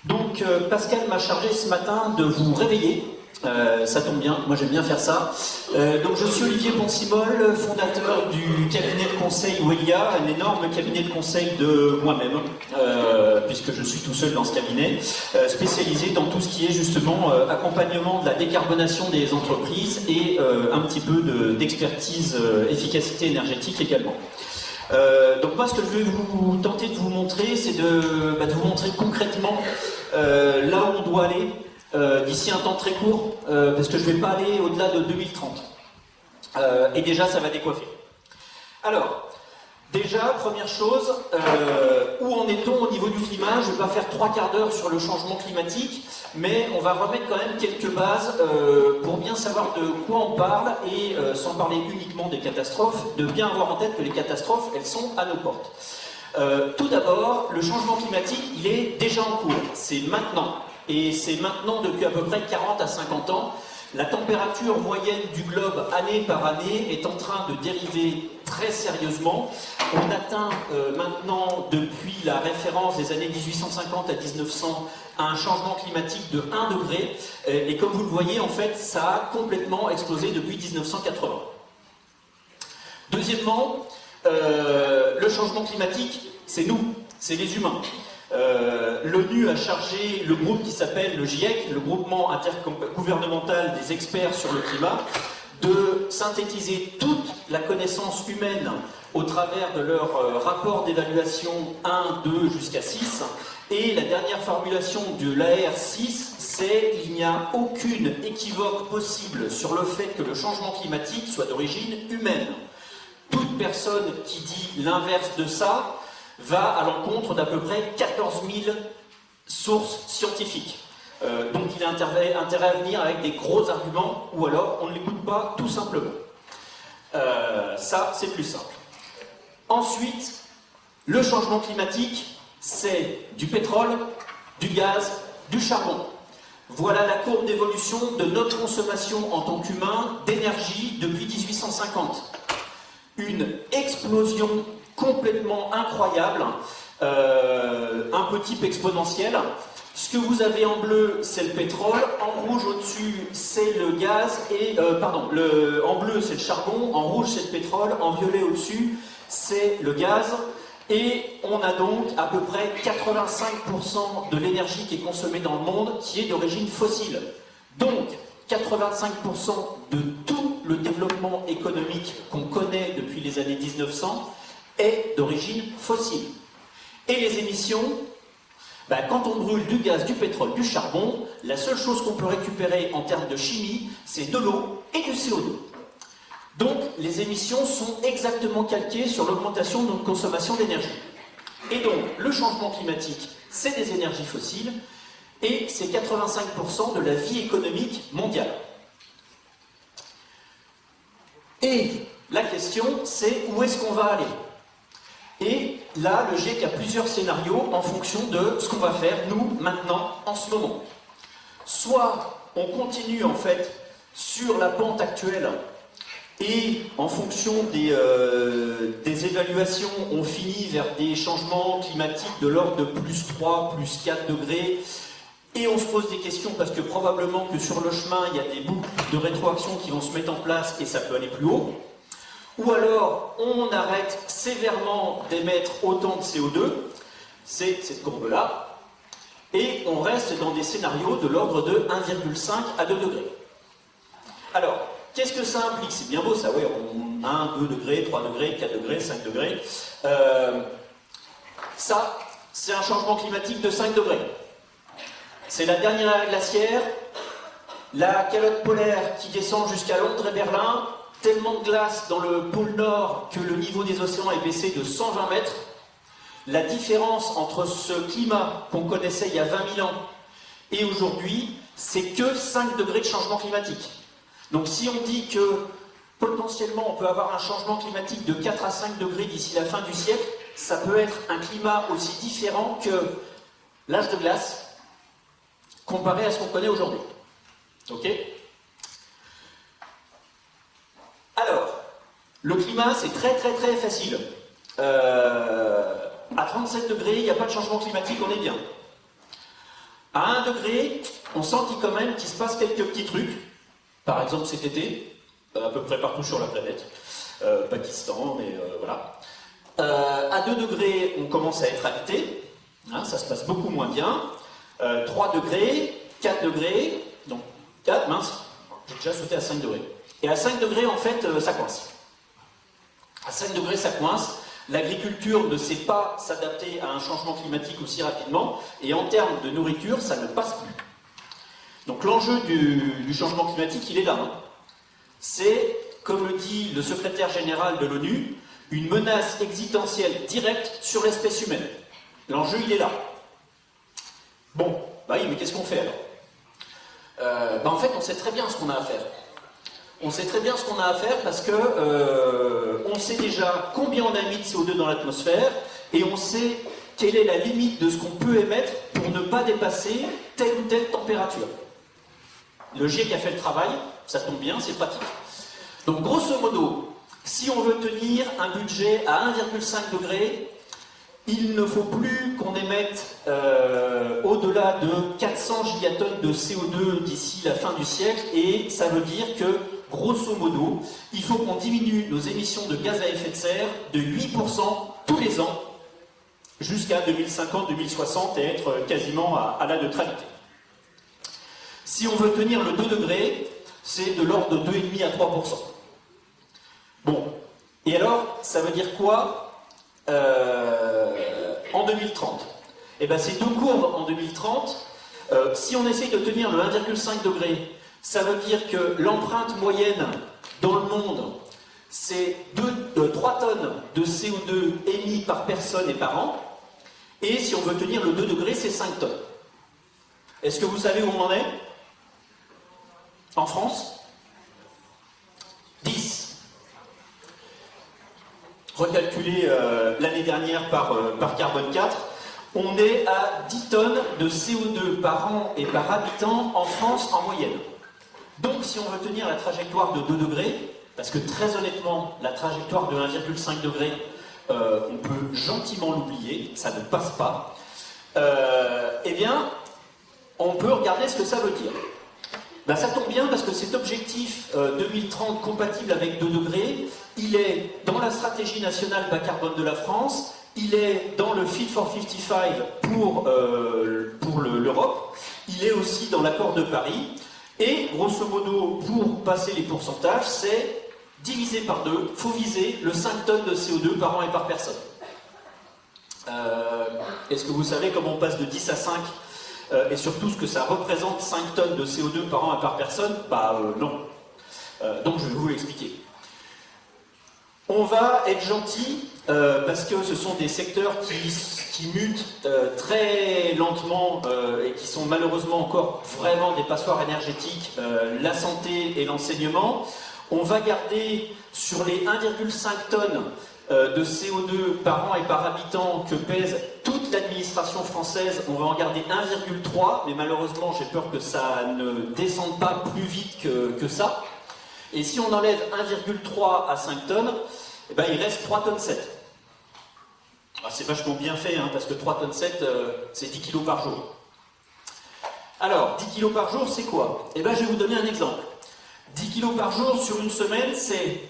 Donc Pascal m'a chargé ce matin de vous réveiller. Ça tombe bien, moi j'aime bien faire ça. Donc je suis Olivier Bonsimol, fondateur du cabinet de conseil Welia, un énorme cabinet de conseil de moi-même, puisque je suis tout seul dans ce cabinet, spécialisé dans tout ce qui est justement accompagnement de la décarbonation des entreprises et un petit peu d'expertise efficacité énergétique également. Donc moi ce que je vais vous tenter de vous montrer, c'est de vous montrer concrètement là où on doit aller d'ici un temps très court, parce que je ne vais pas aller au-delà de 2030. Et déjà ça va décoiffer. Alors, déjà, première chose, où en est-on au niveau du climat? Je ne vais pas faire 3 quarts d'heure sur le changement climatique, mais on va remettre quand même quelques bases pour bien savoir de quoi on parle et sans parler uniquement des catastrophes, de bien avoir en tête que les catastrophes, elles sont à nos portes. Tout d'abord, le changement climatique, il est déjà en cours, c'est maintenant. Et c'est maintenant depuis à peu près 40 à 50 ans. La température moyenne du globe année par année est en train de dériver très sérieusement. On atteint maintenant, depuis la référence des années 1850 à 1900, un changement climatique de 1 degré. Et comme vous le voyez, en fait, ça a complètement explosé depuis 1980. Deuxièmement, le changement climatique, c'est nous, c'est les humains. L'ONU a chargé le groupe qui s'appelle le GIEC, le groupement intergouvernemental des experts sur le climat, de synthétiser toute la connaissance humaine au travers de leur rapport d'évaluation 1, 2 jusqu'à 6. Et la dernière formulation de l'AR6, c'est qu'il n'y a aucune équivoque possible sur le fait que le changement climatique soit d'origine humaine. Toute personne qui dit l'inverse de ça va à l'encontre d'à peu près 14 000 sources scientifiques. Donc il a intérêt à venir avec des gros arguments, ou alors on ne l'écoute pas tout simplement. Ça, c'est plus simple. Ensuite, le changement climatique, c'est du pétrole, du gaz, du charbon. Voilà la courbe d'évolution de notre consommation en tant qu'humain d'énergie depuis 1850. Une explosion complètement incroyable, un peu type exponentiel. Ce que vous avez en bleu, c'est le pétrole, en rouge au-dessus, c'est le gaz, et en bleu, c'est le charbon, en rouge, c'est le pétrole, en violet au-dessus, c'est le gaz, et on a donc à peu près 85% de l'énergie qui est consommée dans le monde qui est d'origine fossile. Donc, 85% de tout le développement économique qu'on connaît depuis les années 1900 est d'origine fossile. Et les émissions, quand on brûle du gaz, du pétrole, du charbon, la seule chose qu'on peut récupérer en termes de chimie, c'est de l'eau et du CO2. Donc les émissions sont exactement calquées sur l'augmentation de notre consommation d'énergie. Et donc le changement climatique, c'est des énergies fossiles, et c'est 85% de la vie économique mondiale. Et la question, c'est où est-ce qu'on va aller? Et là, le GIEC a plusieurs scénarios en fonction de ce qu'on va faire, nous, maintenant, en ce moment. Soit on continue, en fait, sur la pente actuelle, et en fonction des évaluations, on finit vers des changements climatiques de l'ordre de plus 3, plus 4 degrés, et on se pose des questions parce que probablement que sur le chemin, il y a des boucles de rétroaction qui vont se mettre en place et ça peut aller plus haut. Ou alors, on arrête sévèrement d'émettre autant de CO2, c'est cette courbe-là, et on reste dans des scénarios de l'ordre de 1,5 à 2 degrés. Alors, qu'est-ce que ça implique? C'est bien beau ça, oui, 1, 2 degrés, 3 degrés, 4 degrés, 5 degrés. Ça, c'est un changement climatique de 5 degrés. C'est la dernière ère glaciaire, la calotte polaire qui descend jusqu'à Londres et Berlin, tellement de glace dans le pôle Nord que le niveau des océans est baissé de 120 mètres. La différence entre ce climat qu'on connaissait il y a 20 000 ans et aujourd'hui, c'est que 5 degrés de changement climatique. Donc si on dit que potentiellement on peut avoir un changement climatique de 4 à 5 degrés d'ici la fin du siècle, ça peut être un climat aussi différent que l'âge de glace comparé à ce qu'on connaît aujourd'hui. Ok ? Alors, le climat, c'est très facile. À 37 degrés, il n'y a pas de changement climatique, on est bien. À 1 degré, on sent quand même qu'il se passe quelques petits trucs. Par exemple cet été, à peu près partout sur la planète. Pakistan, mais voilà. À 2 degrés, on commence à être habité. Hein, ça se passe beaucoup moins bien. 3 degrés, 4 degrés, donc 4, mince, j'ai déjà sauté à 5 degrés. Et à 5 degrés, en fait, ça coince. À 5 degrés, ça coince. L'agriculture ne sait pas s'adapter à un changement climatique aussi rapidement, et en termes de nourriture, ça ne passe plus. Donc l'enjeu du changement climatique, il est là. Hein. C'est, comme le dit le secrétaire général de l'ONU, une menace existentielle directe sur l'espèce humaine. L'enjeu, il est là. Bon, bah oui, mais qu'est-ce qu'on fait alors En fait, on sait très bien ce qu'on a à faire. On sait très bien ce qu'on a à faire parce que on sait déjà combien on a mis de CO2 dans l'atmosphère et on sait quelle est la limite de ce qu'on peut émettre pour ne pas dépasser telle ou telle température. Le GIEC a fait le travail, ça tombe bien, c'est pratique. Donc grosso modo, si on veut tenir un budget à 1,5 degré, il ne faut plus qu'on émette au-delà de 400 gigatonnes de CO2 d'ici la fin du siècle, et ça veut dire que, grosso modo, il faut qu'on diminue nos émissions de gaz à effet de serre de 8% tous les ans, jusqu'à 2050-2060 et être quasiment à la neutralité. Si on veut tenir le 2 degrés, c'est de l'ordre de 2,5 à 3%. Bon, et alors, ça veut dire quoi en 2030? Eh bien, ces deux courbes en 2030, si on essaye de tenir le 1,5 degré, ça veut dire que l'empreinte moyenne dans le monde, c'est 3 tonnes de CO2 émis par personne et par an, et si on veut tenir le 2 degrés, c'est 5 tonnes. Est-ce que vous savez où on en est? En France? 10. Recalculé l'année dernière par Carbone 4, on est à 10 tonnes de CO2 par an et par habitant en France en moyenne. Donc si on veut tenir la trajectoire de 2 degrés, parce que très honnêtement, la trajectoire de 1,5 degré, on peut gentiment l'oublier, ça ne passe pas, eh bien, on peut regarder ce que ça veut dire. Ben, ça tombe bien parce que cet objectif 2030 compatible avec 2 degrés, il est dans la stratégie nationale bas carbone de la France, il est dans le Fit for 55 pour l'Europe, il est aussi dans l'accord de Paris, et grosso modo, pour passer les pourcentages, c'est divisé par 2, il faut viser le 5 tonnes de CO2 par an et par personne. Est-ce que vous savez comment on passe de 10 à 5 et surtout ce que ça représente 5 tonnes de CO2 par an et par personne? Bah non. Donc je vais vous l'expliquer. On va être gentil parce que ce sont des secteurs qui mutent très lentement et qui sont malheureusement encore vraiment des passoires énergétiques, la santé et l'enseignement. On va garder sur les 1,5 tonnes de CO2 par an et par habitant que pèse toute l'administration française, on va en garder 1,3, mais malheureusement j'ai peur que ça ne descende pas plus vite que ça. Et si on enlève 1,3 à 5 tonnes, eh ben, il reste 3 tonnes 7. Alors, c'est vachement bien fait, hein, parce que 3 tonnes 7, c'est 10 kg par jour. Alors, 10 kg par jour, c'est quoi? Eh ben, je vais vous donner un exemple. 10 kg par jour sur une semaine, c'est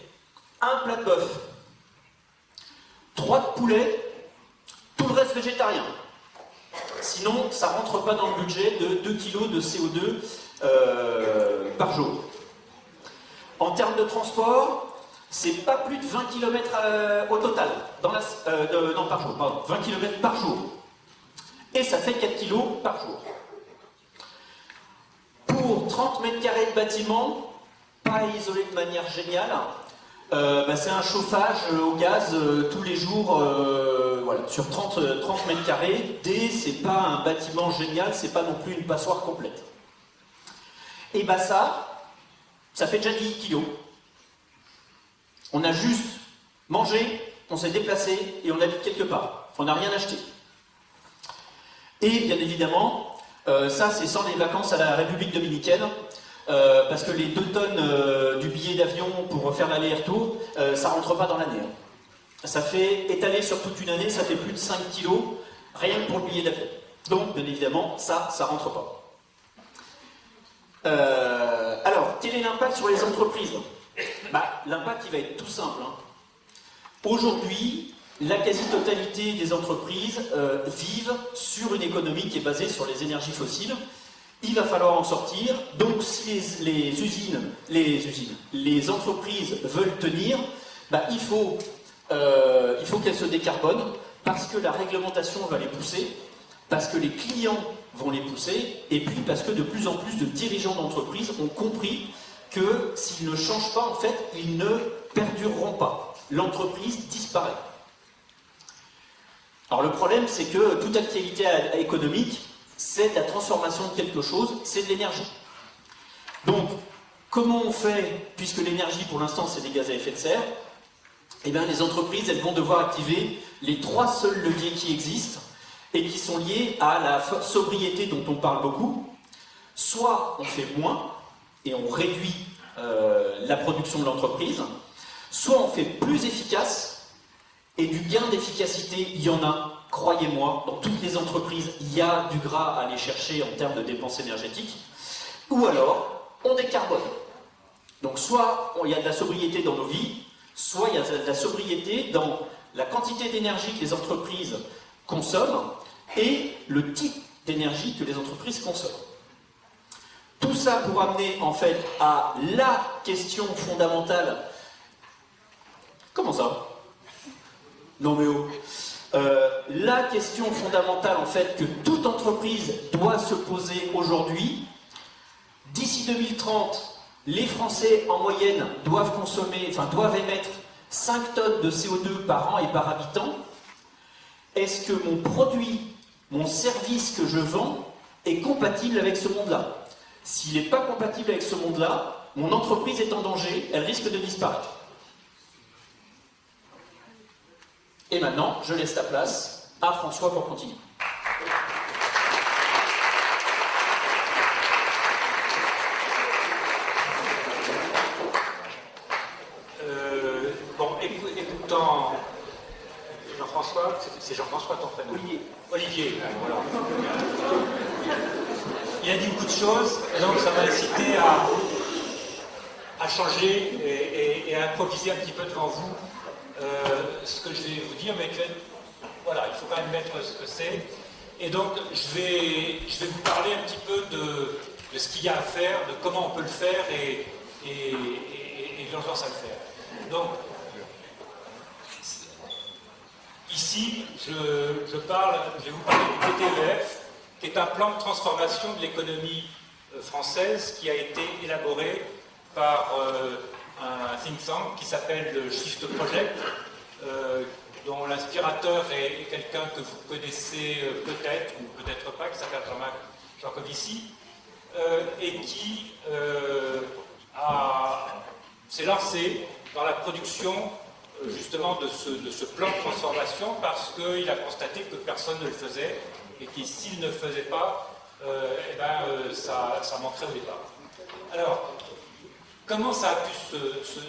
un plat de bœuf, 3 de poulet, tout le reste végétarien. Sinon, ça ne rentre pas dans le budget de 2 kg de CO2 par jour. En termes de transport, c'est pas plus de 20 km au total, non, par jour, pardon, 20 km par jour. Et ça fait 4 kg par jour. Pour 30 mètres carrés de bâtiment, pas isolé de manière géniale, c'est un chauffage au gaz tous les jours, voilà, sur 30 mètres carrés. C'est pas un bâtiment génial, c'est pas non plus une passoire complète. Et ça fait déjà 10 kilos. On a juste mangé, on s'est déplacé et on habite quelque part. On n'a rien acheté. Et bien évidemment, ça c'est sans les vacances à la République dominicaine. Parce que les 2 tonnes du billet d'avion pour faire l'aller-retour, ça rentre pas dans l'année. Ça fait, étalé sur toute une année, ça fait plus de 5 kilos, rien que pour le billet d'avion. Donc, bien évidemment, ça rentre pas. Alors, quel est l'impact sur les entreprises? L'impact, il va être tout simple. Aujourd'hui, la quasi-totalité des entreprises vivent sur une économie qui est basée sur les énergies fossiles. Il va falloir en sortir. Donc, si les entreprises veulent tenir, il faut qu'elles se décarbonent parce que la réglementation va les pousser, parce que les clients vont les pousser, et puis parce que de plus en plus de dirigeants d'entreprises ont compris que s'ils ne changent pas, en fait, ils ne perdureront pas. L'entreprise disparaît. Alors le problème, c'est que toute activité économique, c'est la transformation de quelque chose, c'est de l'énergie. Donc, comment on fait, puisque l'énergie, pour l'instant, c'est des gaz à effet de serre, eh bien, les entreprises, elles vont devoir activer les 3 seuls leviers qui existent, et qui sont liés à la sobriété dont on parle beaucoup. Soit on fait moins, et on réduit la production de l'entreprise, soit on fait plus efficace, et du gain d'efficacité, il y en a, croyez-moi, dans toutes les entreprises, il y a du gras à aller chercher en termes de dépenses énergétiques, ou alors on décarbone. Donc soit il y a de la sobriété dans nos vies, soit il y a de la sobriété dans la quantité d'énergie que les entreprises consomment et le type d'énergie que les entreprises consomment. Tout ça pour amener en fait à la question fondamentale. Comment ça? Non mais oh. La question fondamentale en fait que toute entreprise doit se poser aujourd'hui. D'ici 2030, les Français en moyenne doivent émettre 5 tonnes de CO2 par an et par habitant. Est-ce que mon produit, mon service que je vends est compatible avec ce monde-là? S'il n'est pas compatible avec ce monde-là, mon entreprise est en danger, elle risque de disparaître. Et maintenant, je laisse la place à François pour continuer. Écoutant Jean-François, c'est Jean-François ton prénom? Olivier, voilà. Il a dit beaucoup de choses, et donc ça m'a incité à changer et à improviser un petit peu devant vous ce que je vais vous dire, mais voilà, il faut quand même mettre ce que c'est. Et donc, je vais vous parler un petit peu de ce qu'il y a à faire, de comment on peut le faire et l'urgence à le faire. Donc, ici, je vais vous parler du PTEF, qui est un plan de transformation de l'économie française qui a été élaboré par un think tank qui s'appelle le Shift Project, dont l'inspirateur est quelqu'un que vous connaissez peut-être ou peut-être pas, qui s'appelle Jean-Marc Jancovici, et qui s'est lancé dans la production justement de ce plan de transformation parce qu'il a constaté que personne ne le faisait et que s'il ne le faisait pas, ça manquerait au départ. Alors, comment ça a pu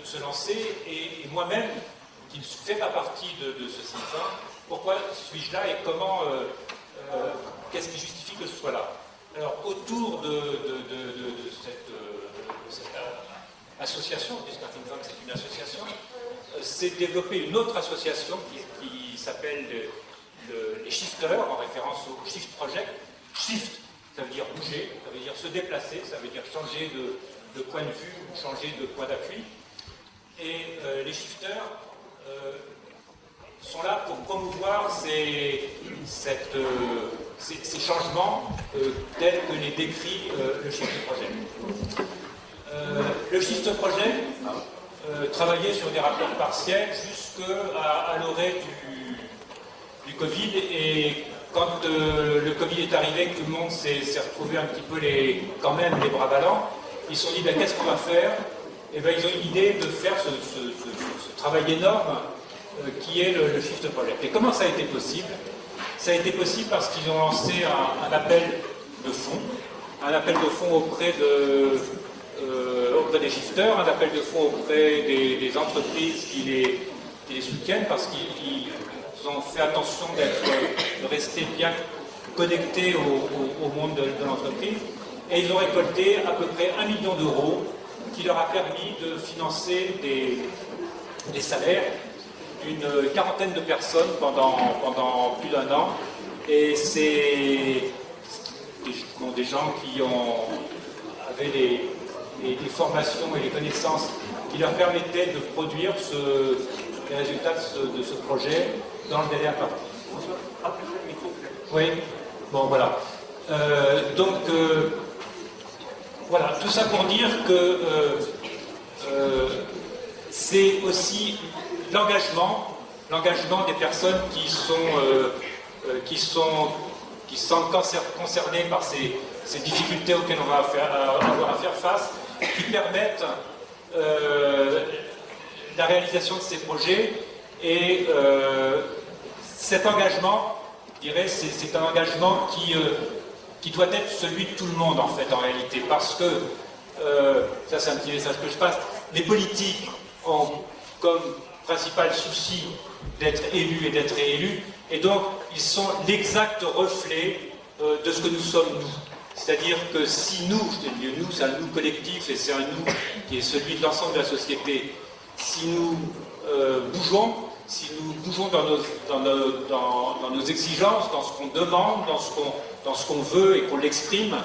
se lancer et moi-même, qui ne fais pas partie de ce système, pourquoi suis-je là et comment, qu'est-ce qui justifie que je sois là? Alors, autour de cette association, puisqu'un think tank c'est une association, s'est développée une autre association qui s'appelle les Shifters, en référence au Shift Project. Shift, ça veut dire bouger, ça veut dire se déplacer, ça veut dire changer de point de vue, changer de point d'appui. Et les Shifters sont là pour promouvoir ces changements tels que les décrit le Shift Project. Le Shift Project travaillait sur des rapports partiels jusqu'à l'orée du Covid, et quand le Covid est arrivé, que tout le monde s'est retrouvé un petit peu quand même les bras ballants, ils se sont dit qu'est-ce qu'on va faire? Et ils ont eu l'idée de faire ce travail énorme qui est le Shift Project. Et comment ça a été possible? Ça a été possible parce qu'ils ont lancé un appel de fonds auprès des shifters, un appel de fonds auprès des entreprises qui les soutiennent parce qu'ils ont fait attention de rester bien connectés au monde de l'entreprise. Et ils ont récolté à peu près 1 million d'euros qui leur a permis de financer des salaires d'une quarantaine de personnes pendant plus d'1 an. Et c'est des gens qui avaient les formations et les connaissances qui leur permettaient de produire les résultats de ce projet dans le délai imparti. Oui, bon voilà. Voilà, tout ça pour dire que c'est aussi l'engagement des personnes qui sont concernées par ces difficultés auxquelles on va avoir à faire face, qui permettent la réalisation de ces projets. Et cet engagement, je dirais, c'est un engagement qui doit être celui de tout le monde, en fait, en réalité. Parce que, ça c'est un petit message que je passe, les politiques ont comme principal souci d'être élus et d'être réélus, et donc ils sont l'exact reflet de ce que nous sommes, nous. C'est-à-dire que si nous, je dis nous, c'est un nous collectif, et c'est un nous qui est celui de l'ensemble de la société, si nous bougeons dans nos exigences, dans ce qu'on demande, dans ce qu'on veut et qu'on l'exprime,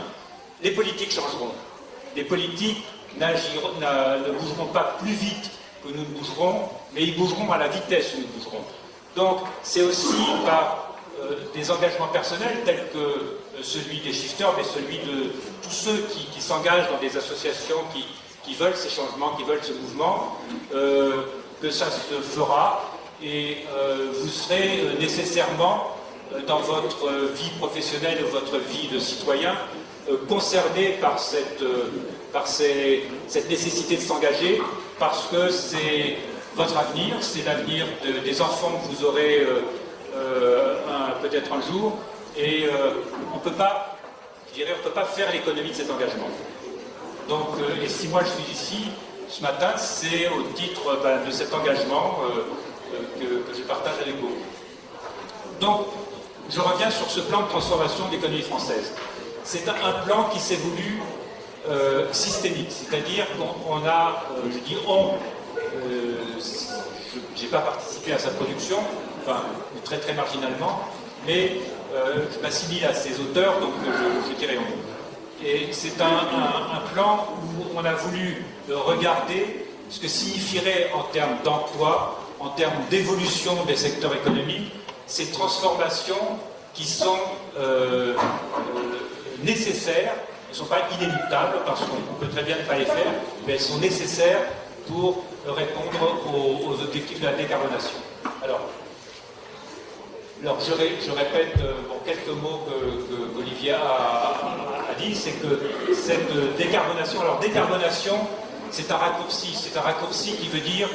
les politiques changeront. Les politiques ne bougeront pas plus vite que nous ne bougerons, mais ils bougeront à la vitesse où nous bougerons. Donc c'est aussi par des engagements personnels tels que celui des shifters, mais celui de tous ceux qui s'engagent dans des associations qui veulent ces changements, qui veulent ce mouvement, que ça se fera. Et vous serez nécessairement, dans votre vie professionnelle et votre vie de citoyen, concerné par cette nécessité de s'engager, parce que c'est votre avenir, c'est l'avenir des enfants que vous aurez peut-être un jour, et on ne peut pas faire l'économie de cet engagement. Donc, et si moi je suis ici ce matin, c'est au titre de cet engagement que je partage avec vous. Donc, je reviens sur ce plan de transformation de l'économie française. C'est un plan qui s'est voulu systémique, c'est-à-dire qu'on a, je dis on, je n'ai pas participé à sa production, enfin très très marginalement, mais je m'assimile à ses auteurs, donc je dirais on. Et c'est un plan où on a voulu regarder ce que signifierait en termes d'emploi, en termes d'évolution des secteurs économiques, ces transformations qui sont nécessaires, elles ne sont pas inéluctables parce qu'on peut très bien ne pas les faire, mais elles sont nécessaires pour répondre aux objectifs de la décarbonation. Alors je répète quelques mots qu'Olivier a dit, c'est que cette décarbonation, alors décarbonation, c'est un raccourci qui veut dire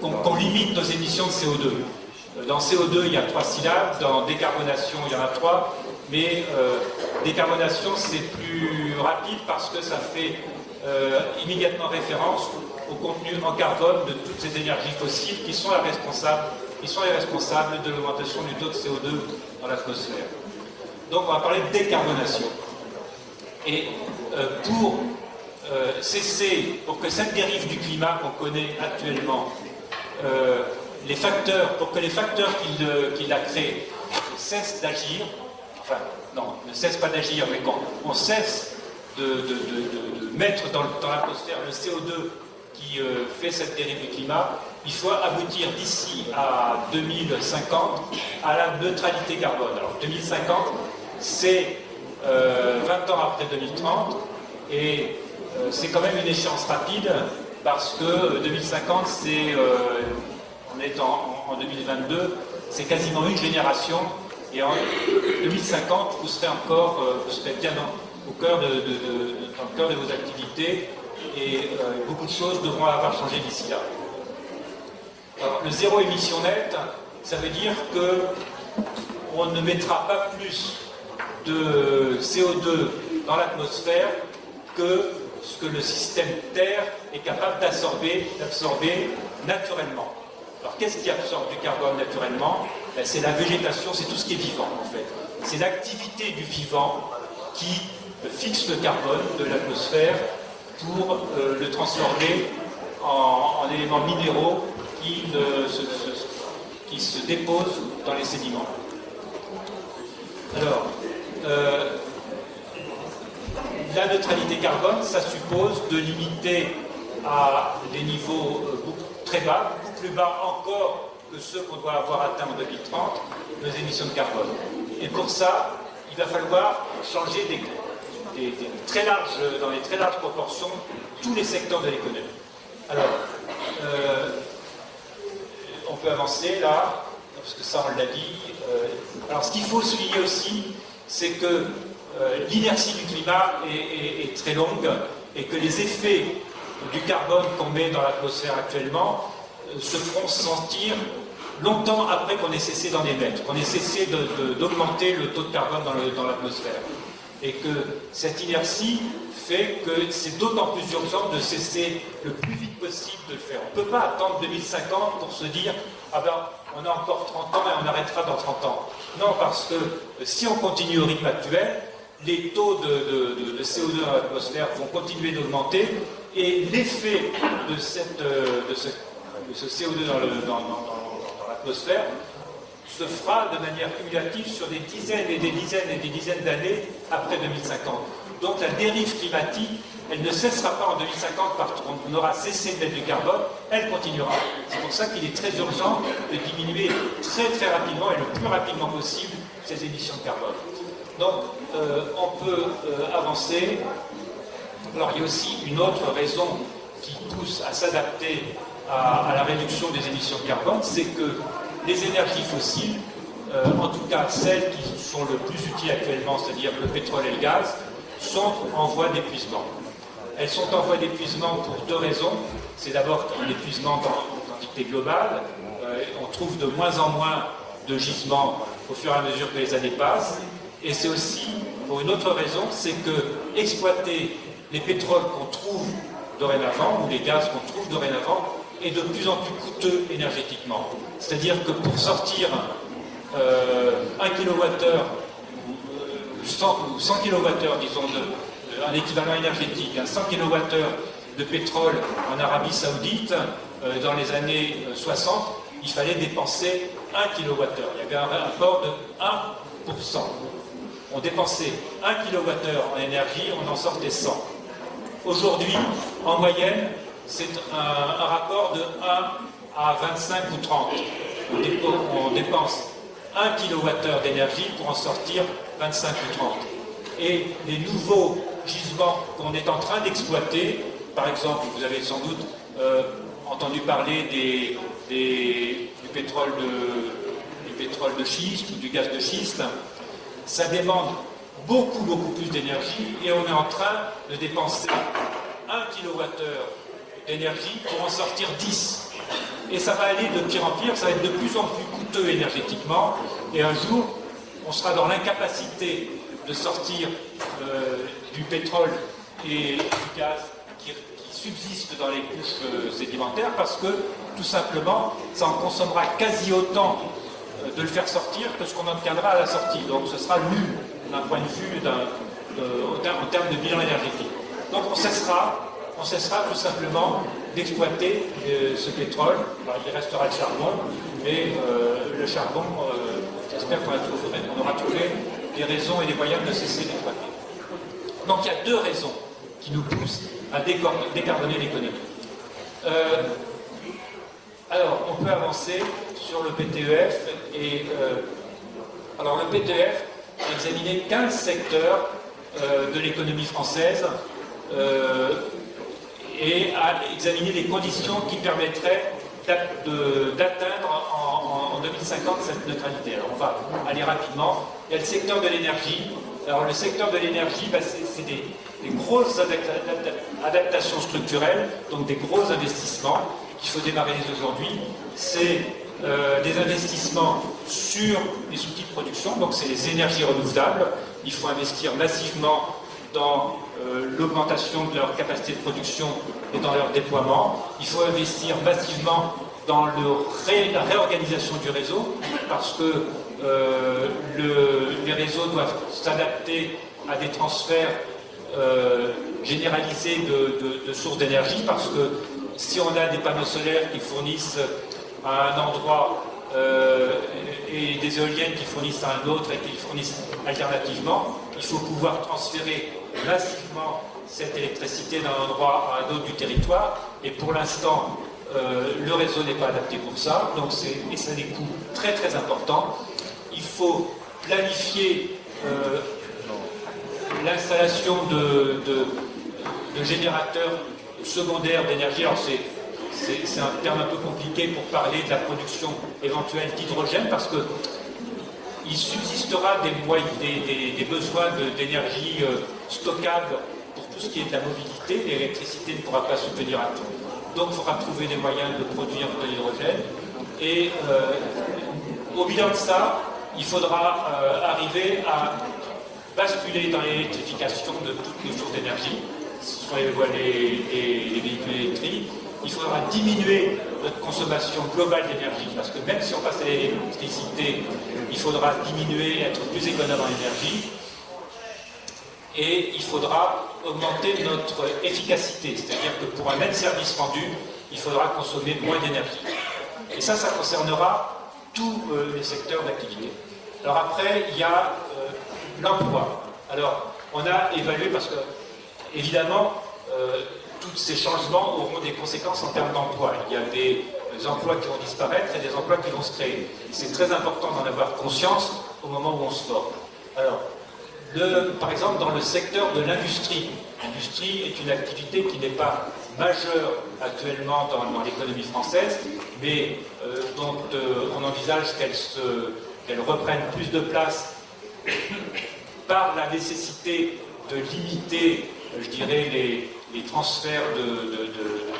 qu'on limite nos émissions de CO2. Dans CO2, il y a 3 syllabes, dans décarbonation, il y en a 3, mais décarbonation, c'est plus rapide parce que ça fait immédiatement référence au contenu en carbone de toutes ces énergies fossiles qui sont les responsables de l'augmentation du taux de CO2 dans l'atmosphère. Donc on va parler de décarbonation. Et pour que cette dérive du climat qu'on connaît actuellement, pour que les facteurs qui la créent cessent d'agir, enfin, non, ne cessent pas d'agir, mais quand on cesse de mettre dans l'atmosphère le CO2 qui fait cette dérive du climat, il faut aboutir d'ici à 2050 à la neutralité carbone. Alors 2050, c'est 20 ans après 2030, et c'est quand même une échéance rapide, parce que 2050, on est en 2022, c'est quasiment une génération, et en 2050, vous serez bien au cœur de vos activités, et beaucoup de choses devront avoir changé d'ici là. Alors, le zéro émission nette, ça veut dire qu'on ne mettra pas plus de CO2 dans l'atmosphère que ce que le système Terre est capable d'absorber naturellement. Alors qu'est-ce qui absorbe du carbone naturellement? C'est la végétation, c'est tout ce qui est vivant en fait. c'est l'activité du vivant qui fixe le carbone de l'atmosphère pour le transformer en éléments minéraux qui se déposent dans les sédiments. Alors, la neutralité carbone, ça suppose de limiter à des niveaux très bas, beaucoup plus bas encore que ceux qu'on doit avoir atteints en 2030, nos émissions de carbone. Et pour ça, il va falloir changer dans les très larges proportions tous les secteurs de l'économie. Alors, on peut avancer là, parce que ça on l'a dit. Alors ce qu'il faut souligner aussi, c'est que l'inertie du climat est très longue et que les effets du carbone qu'on met dans l'atmosphère actuellement se feront sentir longtemps après qu'on ait cessé d'en émettre, qu'on ait cessé d'augmenter le taux de carbone dans l'atmosphère. Et que cette inertie fait que c'est d'autant plus urgent de cesser le plus vite possible de le faire. On ne peut pas attendre 2050 pour se dire « Ah ben, on a encore 30 ans et on arrêtera dans 30 ans ». Non, parce que si on continue au rythme actuel, les taux de CO2 dans l'atmosphère vont continuer d'augmenter et l'effet de ce CO2 dans l'atmosphère se fera de manière cumulative sur des dizaines et des dizaines et des dizaines d'années après 2050. Donc la dérive climatique, elle ne cessera pas en 2050 parce qu'on aura cessé d'émettre du carbone, elle continuera. C'est pour ça qu'il est très urgent de diminuer très très rapidement et le plus rapidement possible ces émissions de carbone. Donc on peut avancer. Alors il y a aussi une autre raison qui pousse à s'adapter à la réduction des émissions de carbone, c'est que les énergies fossiles, en tout cas celles qui sont le plus utiles actuellement, c'est-à-dire le pétrole et le gaz, sont en voie d'épuisement. Elles sont en voie d'épuisement pour deux raisons. C'est d'abord un épuisement quantité globale. On trouve de moins en moins de gisements au fur et à mesure que les années passent. Et c'est aussi pour une autre raison, c'est que exploiter les pétroles qu'on trouve dorénavant, ou les gaz qu'on trouve dorénavant, est de plus en plus coûteux énergétiquement. C'est-à-dire que pour sortir 1 kWh ou 100 kWh, disons, un équivalent énergétique, 100 kWh de pétrole en Arabie Saoudite, dans les années 60, il fallait dépenser 1 kWh. Il y avait un rapport de 1%. On dépensait 1 kWh en énergie, on en sortait 100. Aujourd'hui, en moyenne, c'est un rapport de 1 à 25 ou 30. On dépense 1 kWh d'énergie pour en sortir 25 ou 30. Et les nouveaux gisements qu'on est en train d'exploiter, par exemple, vous avez sans doute entendu parler du pétrole de schiste ou du gaz de schiste, ça demande beaucoup plus d'énergie et on est en train de dépenser 1 kWh d'énergie pour en sortir 10. Et ça va aller de pire en pire, ça va être de plus en plus coûteux énergétiquement et un jour on sera dans l'incapacité de sortir du pétrole et du gaz qui subsistent dans les couches sédimentaires parce que tout simplement ça en consommera quasi autant de le faire sortir que ce qu'on obtiendra à la sortie. Donc ce sera nul d'un point de vue en termes de bilan énergétique. Donc on cessera tout simplement d'exploiter ce pétrole. Alors, il restera le charbon, mais le charbon, j'espère qu'on aura trouvé des raisons et des moyens de cesser d'exploiter. Donc il y a deux raisons qui nous poussent à décarboner l'économie. Alors, on peut avancer sur le PTEF. Alors, le PTEF a examiné 15 secteurs de l'économie française et a examiné les conditions qui permettraient d'atteindre en 2050 cette neutralité. Alors, on va aller rapidement. Il y a le secteur de l'énergie. Alors, le secteur de l'énergie, c'est des grosses adaptations structurelles, donc des gros investissements qu'il faut démarrer dès aujourd'hui. C'est des investissements sur les outils de production, donc c'est les énergies renouvelables. Il faut investir massivement dans l'augmentation de leur capacité de production et dans leur déploiement. Il faut investir massivement dans la réorganisation du réseau, parce que les réseaux doivent s'adapter à des transferts généralisés de sources d'énergie, parce que si on a des panneaux solaires qui fournissent à un endroit et des éoliennes qui fournissent à un autre et qui fournissent alternativement, il faut pouvoir transférer massivement cette électricité d'un endroit à un autre du territoire, et pour l'instant le réseau n'est pas adapté pour ça, donc et ça a des coûts très très importants. Il faut planifier l'installation de générateurs secondaires d'énergie. Alors c'est un terme un peu compliqué pour parler de la production éventuelle d'hydrogène, parce que il subsistera des besoins d'énergie stockable pour tout ce qui est de la mobilité. L'électricité ne pourra pas subvenir à tout. Donc il faudra trouver des moyens de produire de l'hydrogène. Et au bilan de ça, il faudra arriver à basculer dans l'électrification de toutes les sources d'énergie, ce sont les véhicules électriques. Il faudra diminuer notre consommation globale d'énergie, parce que même si on passe à l'électricité, il faudra diminuer, être plus économe en énergie. Et il faudra augmenter notre efficacité, c'est-à-dire que pour un même service rendu, il faudra consommer moins d'énergie. Et ça concernera tous les secteurs d'activité. Alors après, il y a l'emploi. Alors, on a évalué, parce que, évidemment, tous ces changements auront des conséquences en termes d'emploi. Il y a des emplois qui vont disparaître et des emplois qui vont se créer. C'est très important d'en avoir conscience au moment où on se forme. Alors, par exemple, dans le secteur de l'industrie. L'industrie est une activité qui n'est pas majeure actuellement dans l'économie française, mais dont on envisage qu'elle reprenne plus de place par la nécessité de limiter, je dirais, les transferts de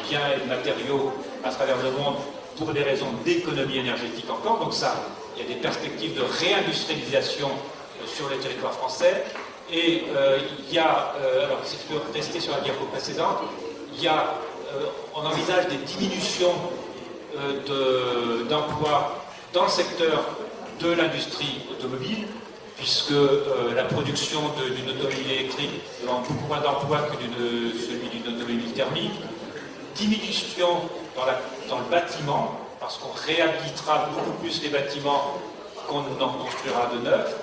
biens et de matériaux à travers le monde pour des raisons d'économie énergétique encore. Donc ça, il y a des perspectives de réindustrialisation sur le territoire français. Et il y a, alors si je peux rester sur la diapo précédente, on envisage des diminutions d'emplois dans le secteur de l'industrie automobile, puisque la production d'une automobile électrique demande beaucoup moins d'emplois que celui d'une automobile thermique. Diminution dans le bâtiment, parce qu'on réhabilitera beaucoup plus les bâtiments qu'on en construira de neufs.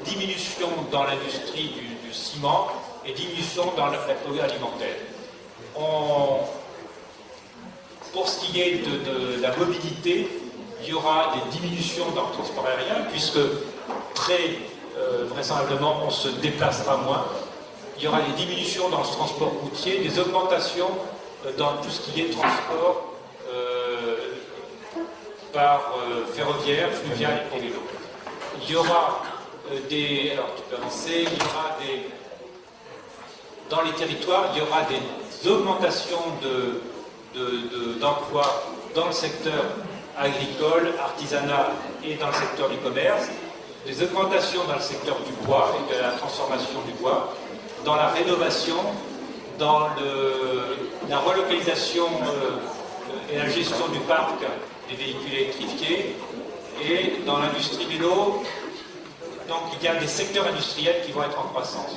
Diminution dans l'industrie du ciment et diminution dans l'agroalimentaire. Pour ce qui est de la mobilité, il y aura des diminutions dans le transport aérien, puisque très vraisemblablement on se déplacera moins. Il y aura des diminutions dans le transport routier, des augmentations dans tout ce qui est transport par ferroviaire, fluvial et vélo. Il y aura alors tu peux avancer, dans les territoires, il y aura des augmentations d'emplois dans le secteur agricole, artisanat et dans le secteur du commerce, des augmentations dans le secteur du bois et de la transformation du bois, dans la rénovation, dans la relocalisation et la gestion du parc des véhicules électrifiés, et dans l'industrie vélo. Donc il y a des secteurs industriels qui vont être en croissance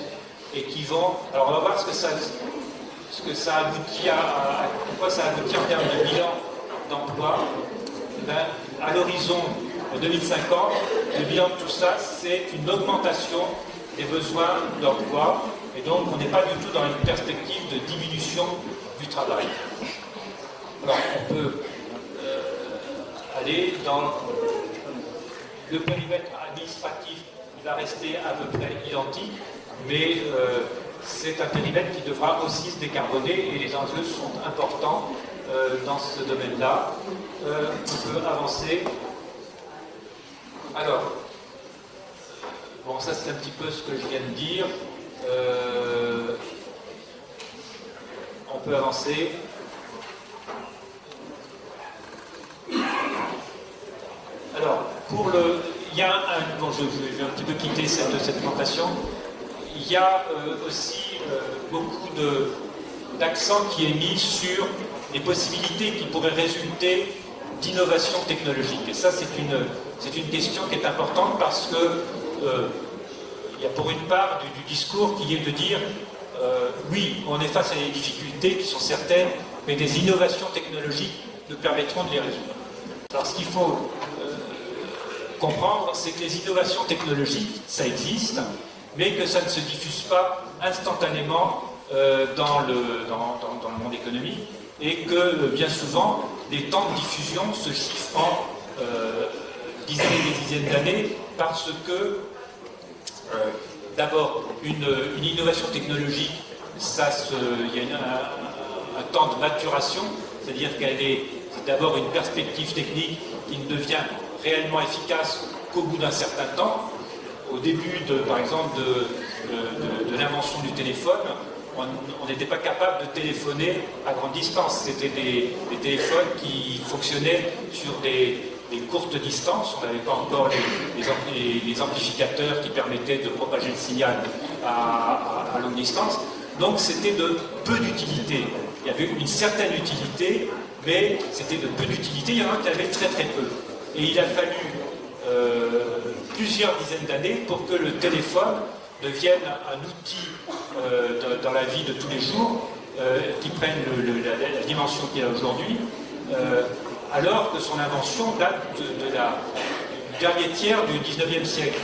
et qui vont. Alors on va voir ce que ça aboutit pourquoi ça aboutit en termes de bilan d'emploi. À l'horizon 2050, le bilan de tout ça, c'est une augmentation des besoins d'emploi, et donc on n'est pas du tout dans une perspective de diminution du travail. Alors on peut aller dans le périmètre administratif. Il va rester à peu près identique, mais c'est un périmètre qui devra aussi se décarboner, et les enjeux sont importants dans ce domaine-là. On peut avancer. Alors, bon, ça c'est un petit peu ce que je viens de dire. On peut avancer. Alors, il y a bon, je vais un petit peu quitter cette présentation. Il y a aussi beaucoup d'accent qui est mis sur les possibilités qui pourraient résulter d'innovation technologique. Et ça, c'est une question qui est importante parce que il y a pour une part du discours qui est de dire oui, on est face à des difficultés qui sont certaines, mais des innovations technologiques nous permettront de les résoudre. Alors ce qu'il faut comprendre, c'est que les innovations technologiques, ça existe, mais que ça ne se diffuse pas instantanément dans le monde économique, et que bien souvent, les temps de diffusion se chiffrent en dizaines et des dizaines d'années, parce que d'abord, une innovation technologique, il y a un temps de maturation, c'est-à-dire qu'elle est d'abord une perspective technique qui ne devient réellement efficace qu'au bout d'un certain temps. Au début, par exemple, de l'invention du téléphone, on n'était pas capable de téléphoner à grande distance. C'était des téléphones qui fonctionnaient sur des courtes distances. On n'avait pas encore les amplificateurs qui permettaient de propager le signal à longue distance. Donc c'était de peu d'utilité. Il y avait une certaine utilité, mais c'était de peu d'utilité. Il y en a qui avaient très très peu. Et il a fallu plusieurs dizaines d'années pour que le téléphone devienne un outil dans la vie de tous les jours, qui prenne la dimension qu'il a aujourd'hui, alors que son invention date du dernier tiers du 19e siècle.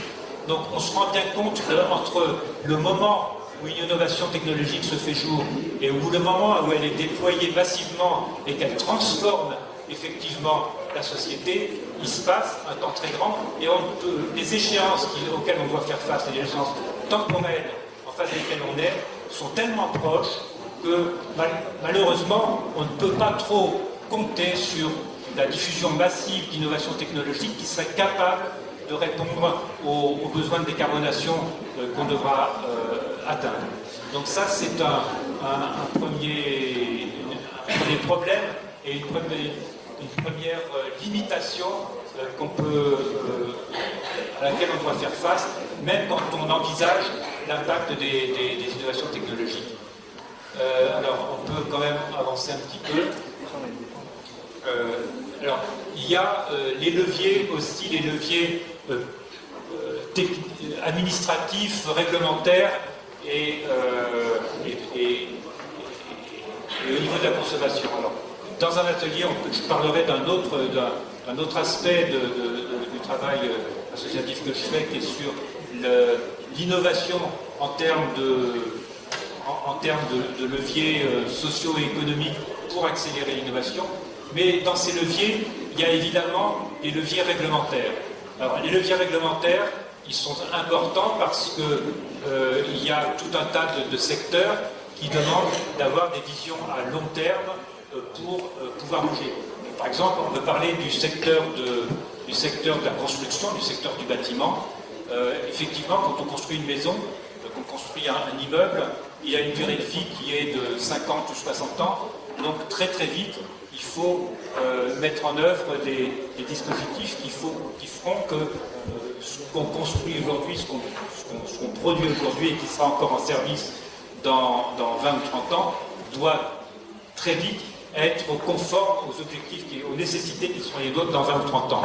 Donc on se rend bien compte qu'entre le moment où une innovation technologique se fait jour et où le moment où elle est déployée massivement et qu'elle transforme effectivement la société, il se passe un temps très grand, et les échéances auxquelles on doit faire face, les échéances temporelles en face desquelles on est, sont tellement proches que malheureusement on ne peut pas trop compter sur la diffusion massive d'innovations technologiques qui serait capable de répondre aux besoins de décarbonation qu'on devra atteindre. Donc ça, c'est un premier problème et une première limitation à laquelle on doit faire face, même quand on envisage l'impact des innovations technologiques. Alors, on peut quand même avancer un petit peu. Alors, il y a les leviers aussi, les leviers administratifs, réglementaires et au niveau de la consommation. Alors, dans un atelier, je parlerai d'un autre aspect du travail associatif que je fais, qui est sur l'innovation en termes de leviers sociaux et économiques pour accélérer l'innovation. Mais dans ces leviers, il y a évidemment les leviers réglementaires. Alors, les leviers réglementaires, ils sont importants parce qu'il y a tout un tas de secteurs qui demandent d'avoir des visions à long terme pour pouvoir bouger. Par exemple, on peut parler du secteur de la construction, du secteur du bâtiment. Effectivement, quand on construit une maison, quand on construit un immeuble, il y a une durée de vie qui est de 50 ou 60 ans. Donc très très vite, il faut mettre en œuvre des dispositifs qui feront que ce qu'on construit aujourd'hui, ce qu'on produit aujourd'hui et qui sera encore en service dans 20 ou 30 ans, doit très vite être conforme aux objectifs, aux nécessités qui seront les nôtres dans 20 ou 30 ans.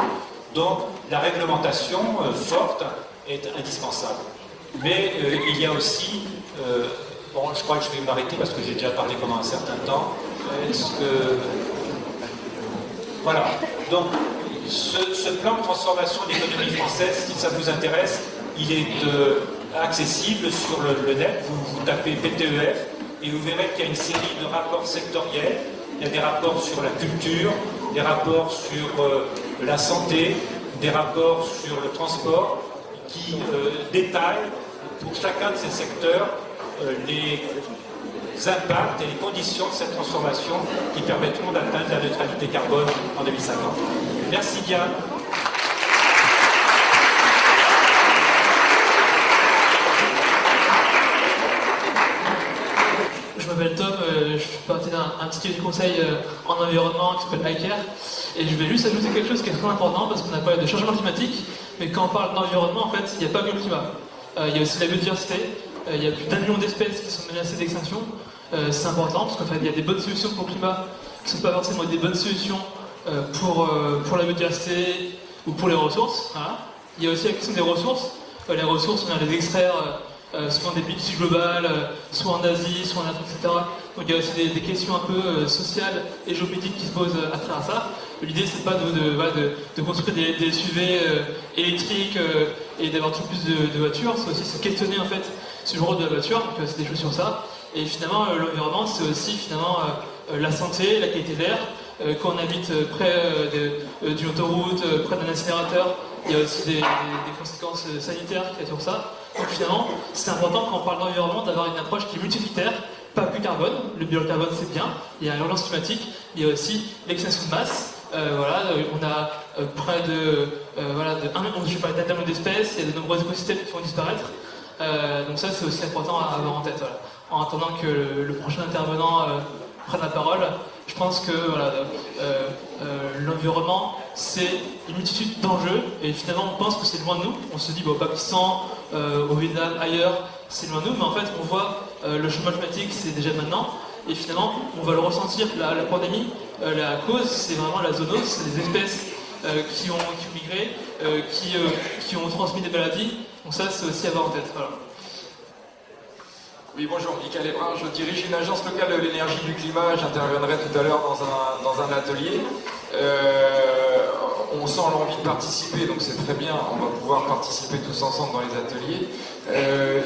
Donc la réglementation forte est indispensable. Mais il y a aussi, bon, je crois que je vais m'arrêter parce que j'ai déjà parlé pendant un certain temps. Voilà, donc ce plan de transformation de l'économie française, si ça vous intéresse, il est accessible sur le net. Vous tapez PTEF et vous verrez qu'il y a une série de rapports sectoriels. Il y a des rapports sur la culture, des rapports sur la santé, des rapports sur le transport qui détaillent pour chacun de ces secteurs les impacts et les conditions de cette transformation qui permettront d'atteindre la neutralité carbone en 2050. Merci bien. Je m'appelle Tom, je fais partie d'un petit cabinet de conseil en environnement qui s'appelle iCare. Et je vais juste ajouter quelque chose qui est très important parce qu'on a parlé de changement climatique, mais quand on parle d'environnement, en fait, il n'y a pas que le climat. Il y a aussi la biodiversité, il y a plus d'1 million d'espèces qui sont menacées d'extinction. C'est important parce qu'en fait, il y a des bonnes solutions pour le climat qui ne sont pas forcément des bonnes solutions pour la biodiversité ou pour les ressources. Voilà. Il y a aussi la question des ressources. Les ressources, on a les extraire souvent des pays du sud global, soit en Asie, soit en Afrique, etc. Donc il y a aussi des questions un peu sociales et géopolitiques qui se posent à travers ça. L'idée, c'est pas de construire des SUV électriques et d'avoir toujours plus de voitures, c'est aussi se questionner en fait sur le rôle de la voiture, donc c'est des choses sur ça. Et finalement, l'environnement, c'est aussi finalement la santé, la qualité de l'air. Quand on habite près d'une autoroute, près d'un incinérateur, il y a aussi des conséquences sanitaires qu'il y a sur ça. Donc finalement, c'est important quand on parle d'environnement d'avoir une approche qui est multicritère, pas que carbone. Le biocarbone, c'est bien. Il y a l'urgence climatique, il y a aussi l'extinction de masse. On a près de, je parlais d'un million d'espèces, il y a de nombreux écosystèmes qui vont disparaître. Donc ça, c'est aussi important à avoir en tête. Voilà. En attendant que le prochain intervenant prenne la parole, je pense que l'environnement, c'est une multitude d'enjeux, et finalement, on pense que c'est loin de nous. On se dit, au Pakistan, au Vietnam, ailleurs, c'est loin de nous, mais en fait, on voit le changement climatique, c'est déjà maintenant, et finalement, on va le ressentir. La pandémie, la cause, c'est vraiment la zoonose, c'est des espèces qui ont migré, qui ont transmis des maladies. Donc ça, c'est aussi à avoir en tête. Voilà. Oui, bonjour, Michael Hébrun, je dirige une agence locale de l'énergie du climat. J'interviendrai tout à l'heure dans un atelier. On sent l'envie de participer, donc c'est très bien, on va pouvoir participer tous ensemble dans les ateliers.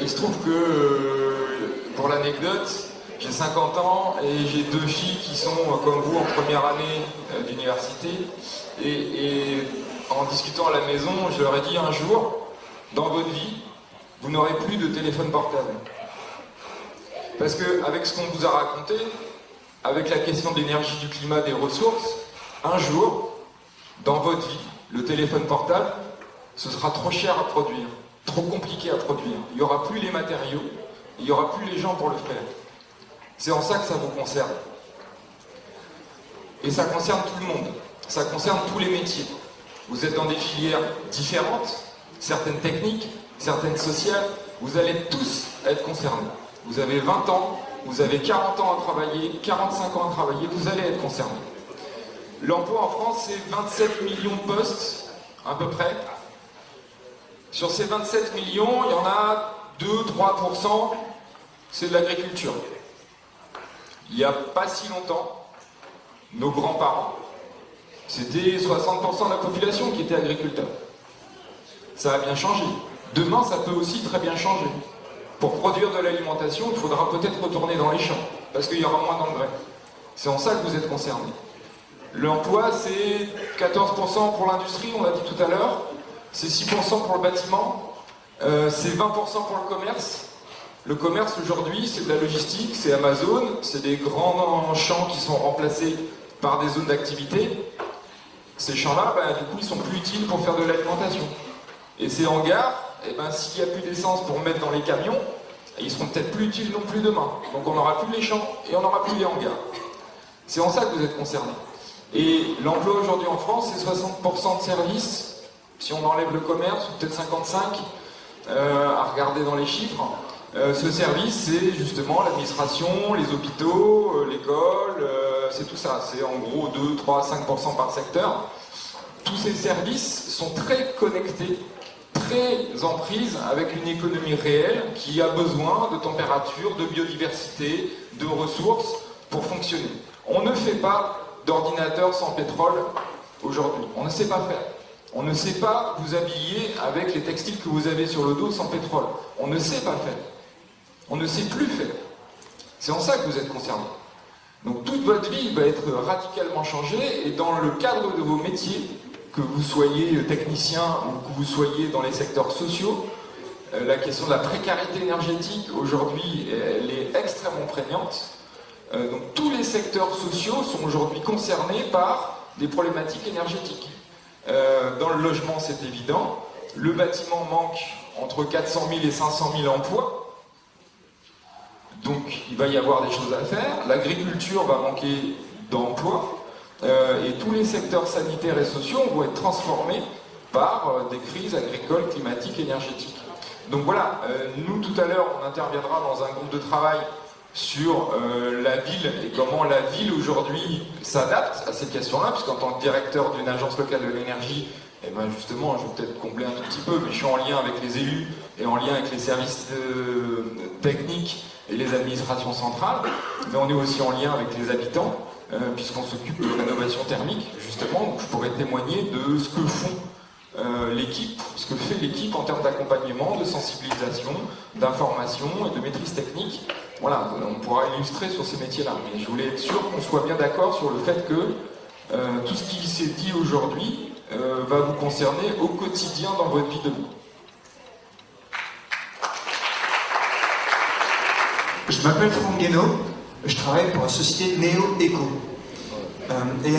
Il se trouve que, pour l'anecdote, j'ai 50 ans et j'ai 2 filles qui sont, comme vous, en première année d'université. Et en discutant à la maison, je leur ai dit un jour, dans votre vie, vous n'aurez plus de téléphone portable. Parce qu'avec ce qu'on vous a raconté, avec la question de l'énergie, du climat, des ressources, un jour, dans votre vie, le téléphone portable, ce sera trop cher à produire, trop compliqué à produire. Il n'y aura plus les matériaux, il n'y aura plus les gens pour le faire. C'est en ça que ça vous concerne. Et ça concerne tout le monde, ça concerne tous les métiers. Vous êtes dans des filières différentes, certaines techniques, certaines sociales, vous allez tous être concernés. Vous avez 20 ans, vous avez 40 ans à travailler, 45 ans à travailler, vous allez être concernés. L'emploi en France, c'est 27 millions de postes, à peu près. Sur ces 27 millions, il y en a 2-3%, c'est de l'agriculture. Il n'y a pas si longtemps, nos grands-parents, c'était 60% de la population qui était agriculteur. Ça a bien changé. Demain, ça peut aussi très bien changer. Pour produire de l'alimentation, il faudra peut-être retourner dans les champs, parce qu'il y aura moins d'engrais. C'est en ça que vous êtes concernés. L'emploi, c'est 14% pour l'industrie, on l'a dit tout à l'heure, c'est 6% pour le bâtiment, c'est 20% pour le commerce. Le commerce aujourd'hui, c'est de la logistique, c'est Amazon, c'est des grands champs qui sont remplacés par des zones d'activité. Ces champs-là, du coup, ils sont plus utiles pour faire de l'alimentation. Et ces hangars, s'il n'y a plus d'essence pour mettre dans les camions, ils seront peut-être plus utiles non plus demain. Donc on n'aura plus les champs et on n'aura plus les hangars. C'est en ça que vous êtes concernés. Et l'emploi aujourd'hui en France, c'est 60% de services, si on enlève le commerce, ou peut-être 55%, à regarder dans les chiffres. Ce service, c'est justement l'administration, les hôpitaux, l'école, c'est tout ça. C'est en gros 2, 3, 5% par secteur. Tous ces services sont très connectés, très en prise avec une économie réelle qui a besoin de température, de biodiversité, de ressources pour fonctionner. On ne fait pas d'ordinateur sans pétrole aujourd'hui. On ne sait pas faire. On ne sait pas vous habiller avec les textiles que vous avez sur le dos sans pétrole. On ne sait pas faire. On ne sait plus faire. C'est en ça que vous êtes concernés. Donc toute votre vie va être radicalement changée et dans le cadre de vos métiers, que vous soyez technicien ou que vous soyez dans les secteurs sociaux, la question de la précarité énergétique aujourd'hui, elle est extrêmement prégnante. Donc tous les secteurs sociaux sont aujourd'hui concernés par des problématiques énergétiques. Dans le logement, c'est évident. Le bâtiment manque entre 400 000 et 500 000 emplois. Donc il va y avoir des choses à faire. L'agriculture va manquer d'emplois. Et tous les secteurs sanitaires et sociaux vont être transformés par des crises agricoles, climatiques, énergétiques. Donc voilà, nous tout à l'heure, on interviendra dans un groupe de travail sur la ville et comment la ville aujourd'hui s'adapte à ces questions-là, puisqu'en tant que directeur d'une agence locale de l'énergie, et ben justement, je vais peut-être combler un tout petit peu, mais je suis en lien avec les élus et en lien avec les services techniques et les administrations centrales, mais on est aussi en lien avec les habitants, puisqu'on s'occupe de rénovation thermique, justement, donc je pourrais témoigner de ce que font l'équipe, ce que fait l'équipe en termes d'accompagnement, de sensibilisation, d'information et de maîtrise technique. Voilà, on pourra illustrer sur ces métiers-là. Mais je voulais être sûr qu'on soit bien d'accord sur le fait que tout ce qui s'est dit aujourd'hui va vous concerner au quotidien dans votre vie de vie. Je m'appelle Franck Guénaud, je travaille pour la société Néo Eco. Et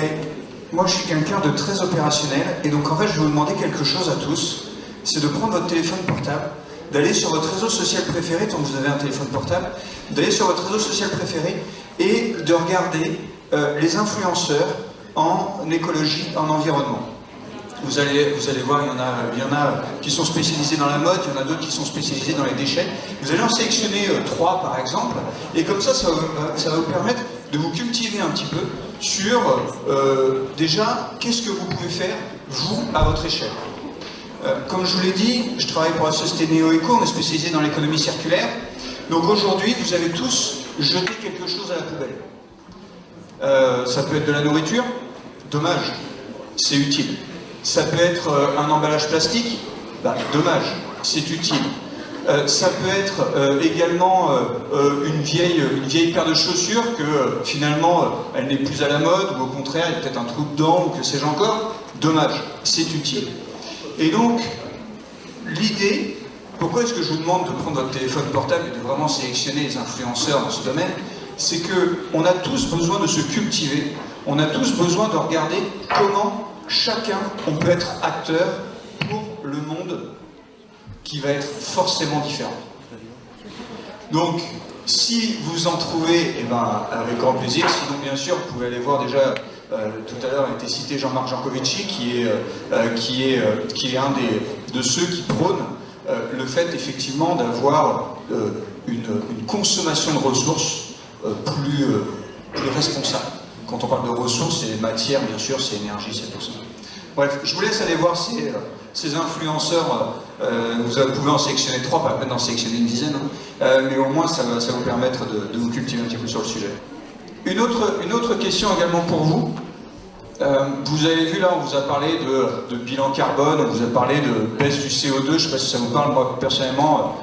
moi je suis quelqu'un de très opérationnel, et donc en fait je vais vous demander quelque chose à tous, c'est de prendre votre téléphone portable, d'aller sur votre réseau social préféré, tant que vous avez un téléphone portable, d'aller sur votre réseau social préféré et de regarder les influenceurs en écologie, en environnement. Vous allez voir, il y en a qui sont spécialisés dans la mode, il y en a d'autres qui sont spécialisés dans les déchets. Vous allez en sélectionner 3 par exemple, et comme ça va vous permettre de vous cultiver un petit peu sur déjà qu'est-ce que vous pouvez faire, vous, à votre échelle. Comme je vous l'ai dit, je travaille pour la société Néo Eco, on est spécialisé dans l'économie circulaire. Donc aujourd'hui, vous avez tous jeté quelque chose à la poubelle. Ça peut être de la nourriture, dommage, c'est utile. Ça peut être un emballage plastique, bah, dommage, c'est utile. Ça peut être également une vieille paire de chaussures que finalement elle n'est plus à la mode, ou au contraire il y a peut-être un trou dedans, ou que sais-je encore, dommage, c'est utile. Et donc, l'idée, pourquoi est-ce que je vous demande de prendre votre téléphone portable et de vraiment sélectionner les influenceurs dans ce domaine, c'est qu'on a tous besoin de se cultiver, on a tous besoin de regarder comment chacun, on peut être acteur pour le monde qui va être forcément différent. Donc, si vous en trouvez, eh ben, avec grand plaisir, sinon bien sûr, vous pouvez aller voir déjà, tout à l'heure a été cité Jean-Marc Jancovici, qui est un de ceux qui prônent le fait effectivement d'avoir une consommation de ressources plus responsable. Quand on parle de ressources, c'est matière, bien sûr, c'est énergie, c'est tout ça. Bref, je vous laisse aller voir ces influenceurs. Vous pouvez en sélectionner 3, pas la peine d'en sélectionner une dizaine, hein, mais au moins ça va vous permettre de vous cultiver un petit peu sur le sujet. Une autre question également pour vous. Vous avez vu là, on vous a parlé de bilan carbone, on vous a parlé de baisse du CO2, je ne sais pas si ça vous parle, moi personnellement,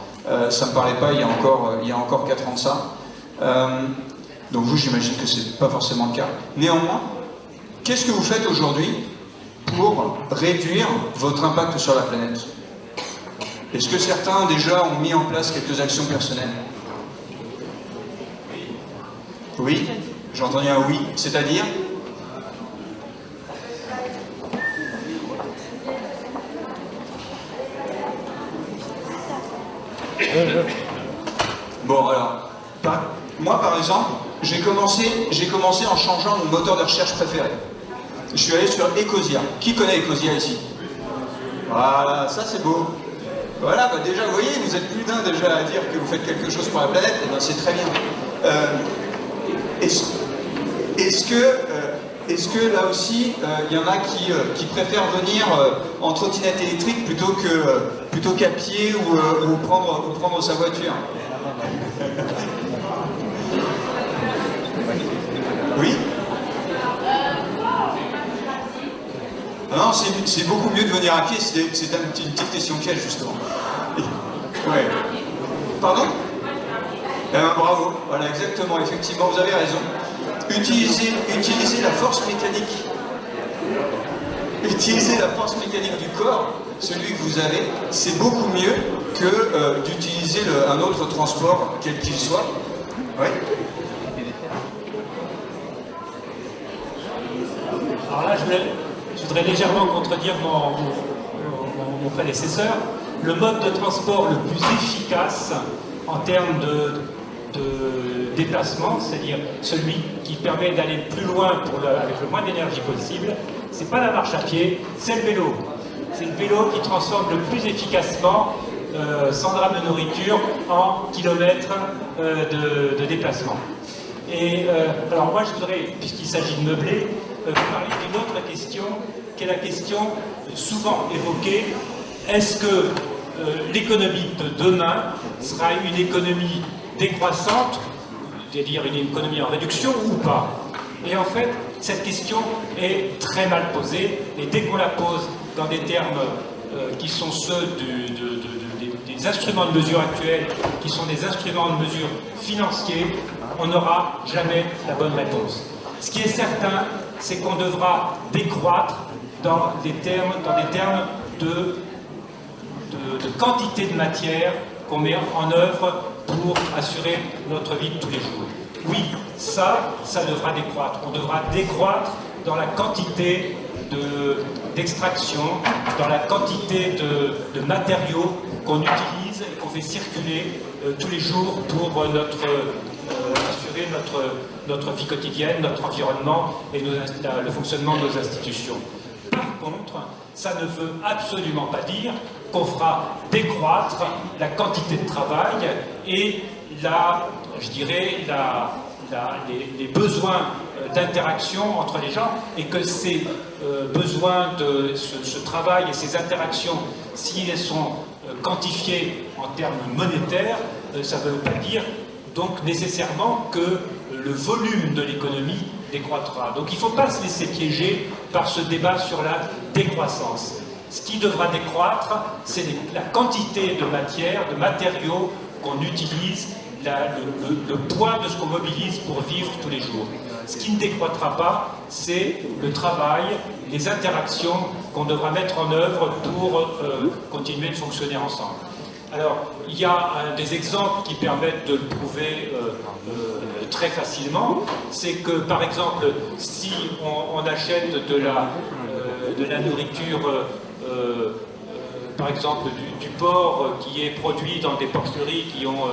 ça ne me parlait pas il y a encore 4 ans de ça. Donc vous, j'imagine que ce n'est pas forcément le cas. Néanmoins, qu'est-ce que vous faites aujourd'hui pour réduire votre impact sur la planète? Est-ce que certains déjà ont mis en place quelques actions personnelles? Oui, j'ai entendu un oui, c'est-à-dire? Bon alors, moi par exemple, j'ai commencé en changeant mon moteur de recherche préféré. Je suis allé sur Ecosia. Qui connaît Ecosia ici? Voilà, ça c'est beau. Voilà, bah déjà, vous voyez, vous êtes plus d'un déjà à dire que vous faites quelque chose pour la planète, et ben c'est très bien. Est-ce que là aussi, il y en a qui préfèrent venir en trottinette électrique plutôt qu'à pied ou prendre sa voiture? Oui? Non, c'est beaucoup mieux de venir à pied, c'est une petite question piège justement. Ouais. Pardon? Bravo, voilà, exactement, effectivement, vous avez raison. Utilisez la force mécanique. Utilisez la force mécanique du corps, celui que vous avez, c'est beaucoup mieux que d'utiliser un autre transport, quel qu'il soit. Oui. Alors là, je voudrais légèrement contredire mon prédécesseur. Le mode de transport le plus efficace en termes de déplacement, c'est-à-dire celui qui permet d'aller plus loin avec le moins d'énergie possible, c'est pas la marche à pied, c'est le vélo. C'est le vélo qui transforme le plus efficacement 100 grammes de nourriture en kilomètres de déplacement. Et alors moi je voudrais, puisqu'il s'agit de meubler, vous parler d'une autre question, qui est la question souvent évoquée. Est-ce que l'économie de demain sera une économie décroissante, c'est-à-dire une économie en réduction ou pas? Et en fait, cette question est très mal posée, et dès qu'on la pose dans des termes qui sont ceux des instruments de mesure actuels, qui sont des instruments de mesure financiers, on n'aura jamais la bonne réponse. Ce qui est certain, c'est qu'on devra décroître dans des termes de quantité de matière qu'on met en œuvre pour assurer notre vie de tous les jours. Oui, ça devra décroître. On devra décroître dans la quantité d'extraction, dans la quantité de matériaux qu'on utilise et qu'on fait circuler tous les jours pour assurer notre vie quotidienne, notre environnement et le fonctionnement de nos institutions. Par contre, ça ne veut absolument pas dire qu'on fera décroître la quantité de travail et les besoins d'interaction entre les gens, et que ces besoins de ce travail et ces interactions, si elles sont quantifiées en termes monétaires, ça ne veut pas dire donc nécessairement que le volume de l'économie décroîtra. Donc il ne faut pas se laisser piéger par ce débat sur la décroissance. Ce qui devra décroître, c'est la quantité de matière, de matériaux qu'on utilise, le poids de ce qu'on mobilise pour vivre tous les jours. Ce qui ne décroîtra pas, c'est le travail, les interactions qu'on devra mettre en œuvre pour continuer de fonctionner ensemble. Alors, il y a des exemples qui permettent de le prouver très facilement. C'est que, par exemple, si on achète de la nourriture, par exemple du porc qui est produit dans des porceries qui ont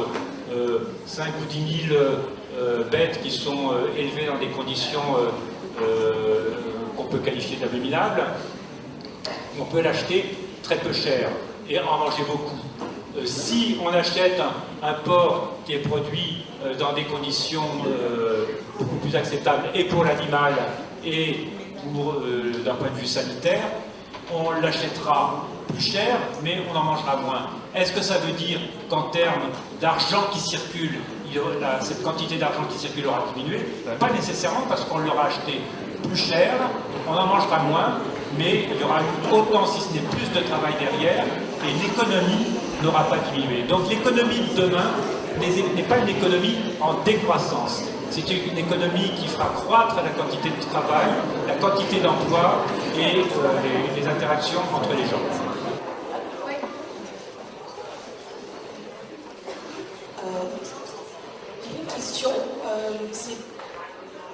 5 ou 10 000 bêtes qui sont élevées dans des conditions qu'on peut qualifier d'abominables, on peut l'acheter très peu cher et en manger beaucoup. Si on achète un porc qui est produit dans des conditions beaucoup plus acceptables et pour l'animal et d'un point de vue sanitaire, on l'achètera plus cher, mais on en mangera moins. Est-ce que ça veut dire qu'en termes d'argent qui circule, cette quantité d'argent qui circule aura diminué? Pas nécessairement, parce qu'on l'aura acheté plus cher, on en mangera moins, mais il y aura autant, si ce n'est plus de travail derrière, et l'économie n'aura pas diminué. Donc l'économie de demain n'est pas une économie en décroissance. C'est une économie qui fera croître la quantité de travail, la quantité d'emploi et les interactions entre les gens. J'ai une question.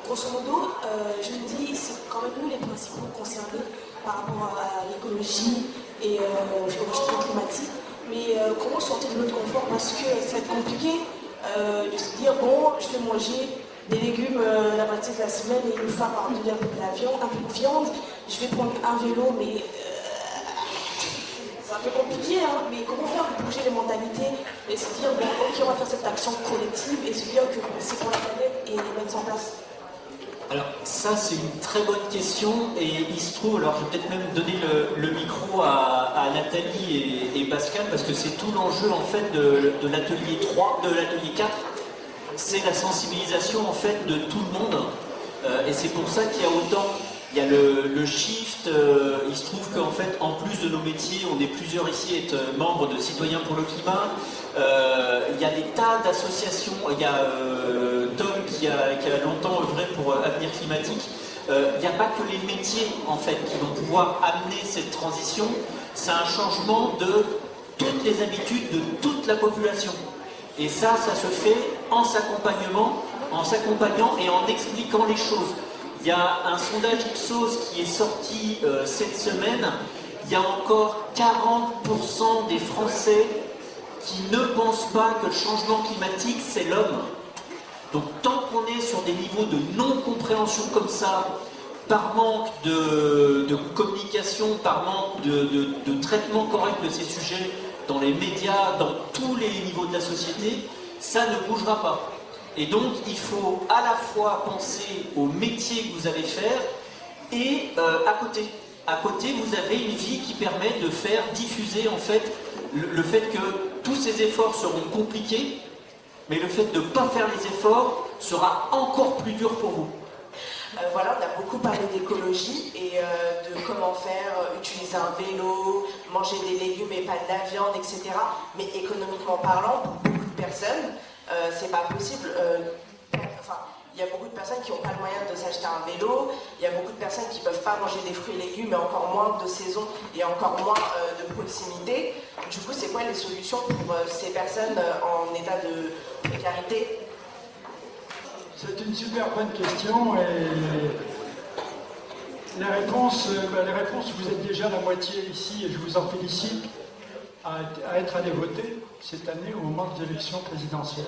Grosso modo, je me dis, c'est quand même nous les principaux concernés par rapport à l'écologie et au changement climatique. Mais comment sortir de notre confort? Parce que ça va être compliqué de se dire, bon, je vais manger des légumes la moitié de la semaine et une fois par deux un peu de viande. Je vais prendre un vélo, mais c'est un peu compliqué, hein, mais comment faire pour bouger les mentalités et se dire, bon, ok, on va faire cette action collective et se dire que c'est pour la planète et les mettre en place? Alors ça c'est une très bonne question, et il se trouve, alors je vais peut-être même donner le micro à Nathalie et Pascal, parce que c'est tout l'enjeu en fait de l'atelier 3, de l'atelier 4, c'est la sensibilisation en fait de tout le monde, et c'est pour ça qu'il y a autant, il y a le shift, il se trouve qu'en fait en plus de nos métiers, on est plusieurs ici à être membres de Citoyens pour le climat. Il y a des tas d'associations, il y a Tom qui a longtemps œuvré pour Avenir Climatique. Il n'y a pas que les métiers en fait qui vont pouvoir amener cette transition, c'est un changement de toutes les habitudes de toute la population. Et ça se fait en s'accompagnant et en expliquant les choses. Il y a un sondage Ipsos qui est sorti cette semaine, il y a encore 40% des Français qui ne pensent pas que le changement climatique, c'est l'homme. Donc tant qu'on est sur des niveaux de non-compréhension comme ça, par manque de communication, par manque de traitement correct de ces sujets dans les médias, dans tous les niveaux de la société, ça ne bougera pas. Et donc, il faut à la fois penser au métier que vous allez faire et à côté. À côté, vous avez une vie qui permet de faire diffuser en fait le fait que tous ces efforts seront compliqués, mais le fait de ne pas faire les efforts sera encore plus dur pour vous. Voilà, on a beaucoup parlé d'écologie et de comment faire, utiliser un vélo, manger des légumes et pas de la viande, etc. Mais économiquement parlant, pour beaucoup de personnes, c'est pas possible. Il y a beaucoup de personnes qui n'ont pas le moyen de s'acheter un vélo, il y a beaucoup de personnes qui ne peuvent pas manger des fruits et légumes, et encore moins de saison et encore moins de proximité. Du coup, c'est quoi les solutions pour ces personnes en état de précarité? C'est une super bonne question et les réponses, vous êtes déjà la moitié ici et je vous en félicite à être allé voter cette année au moment des élections présidentielles.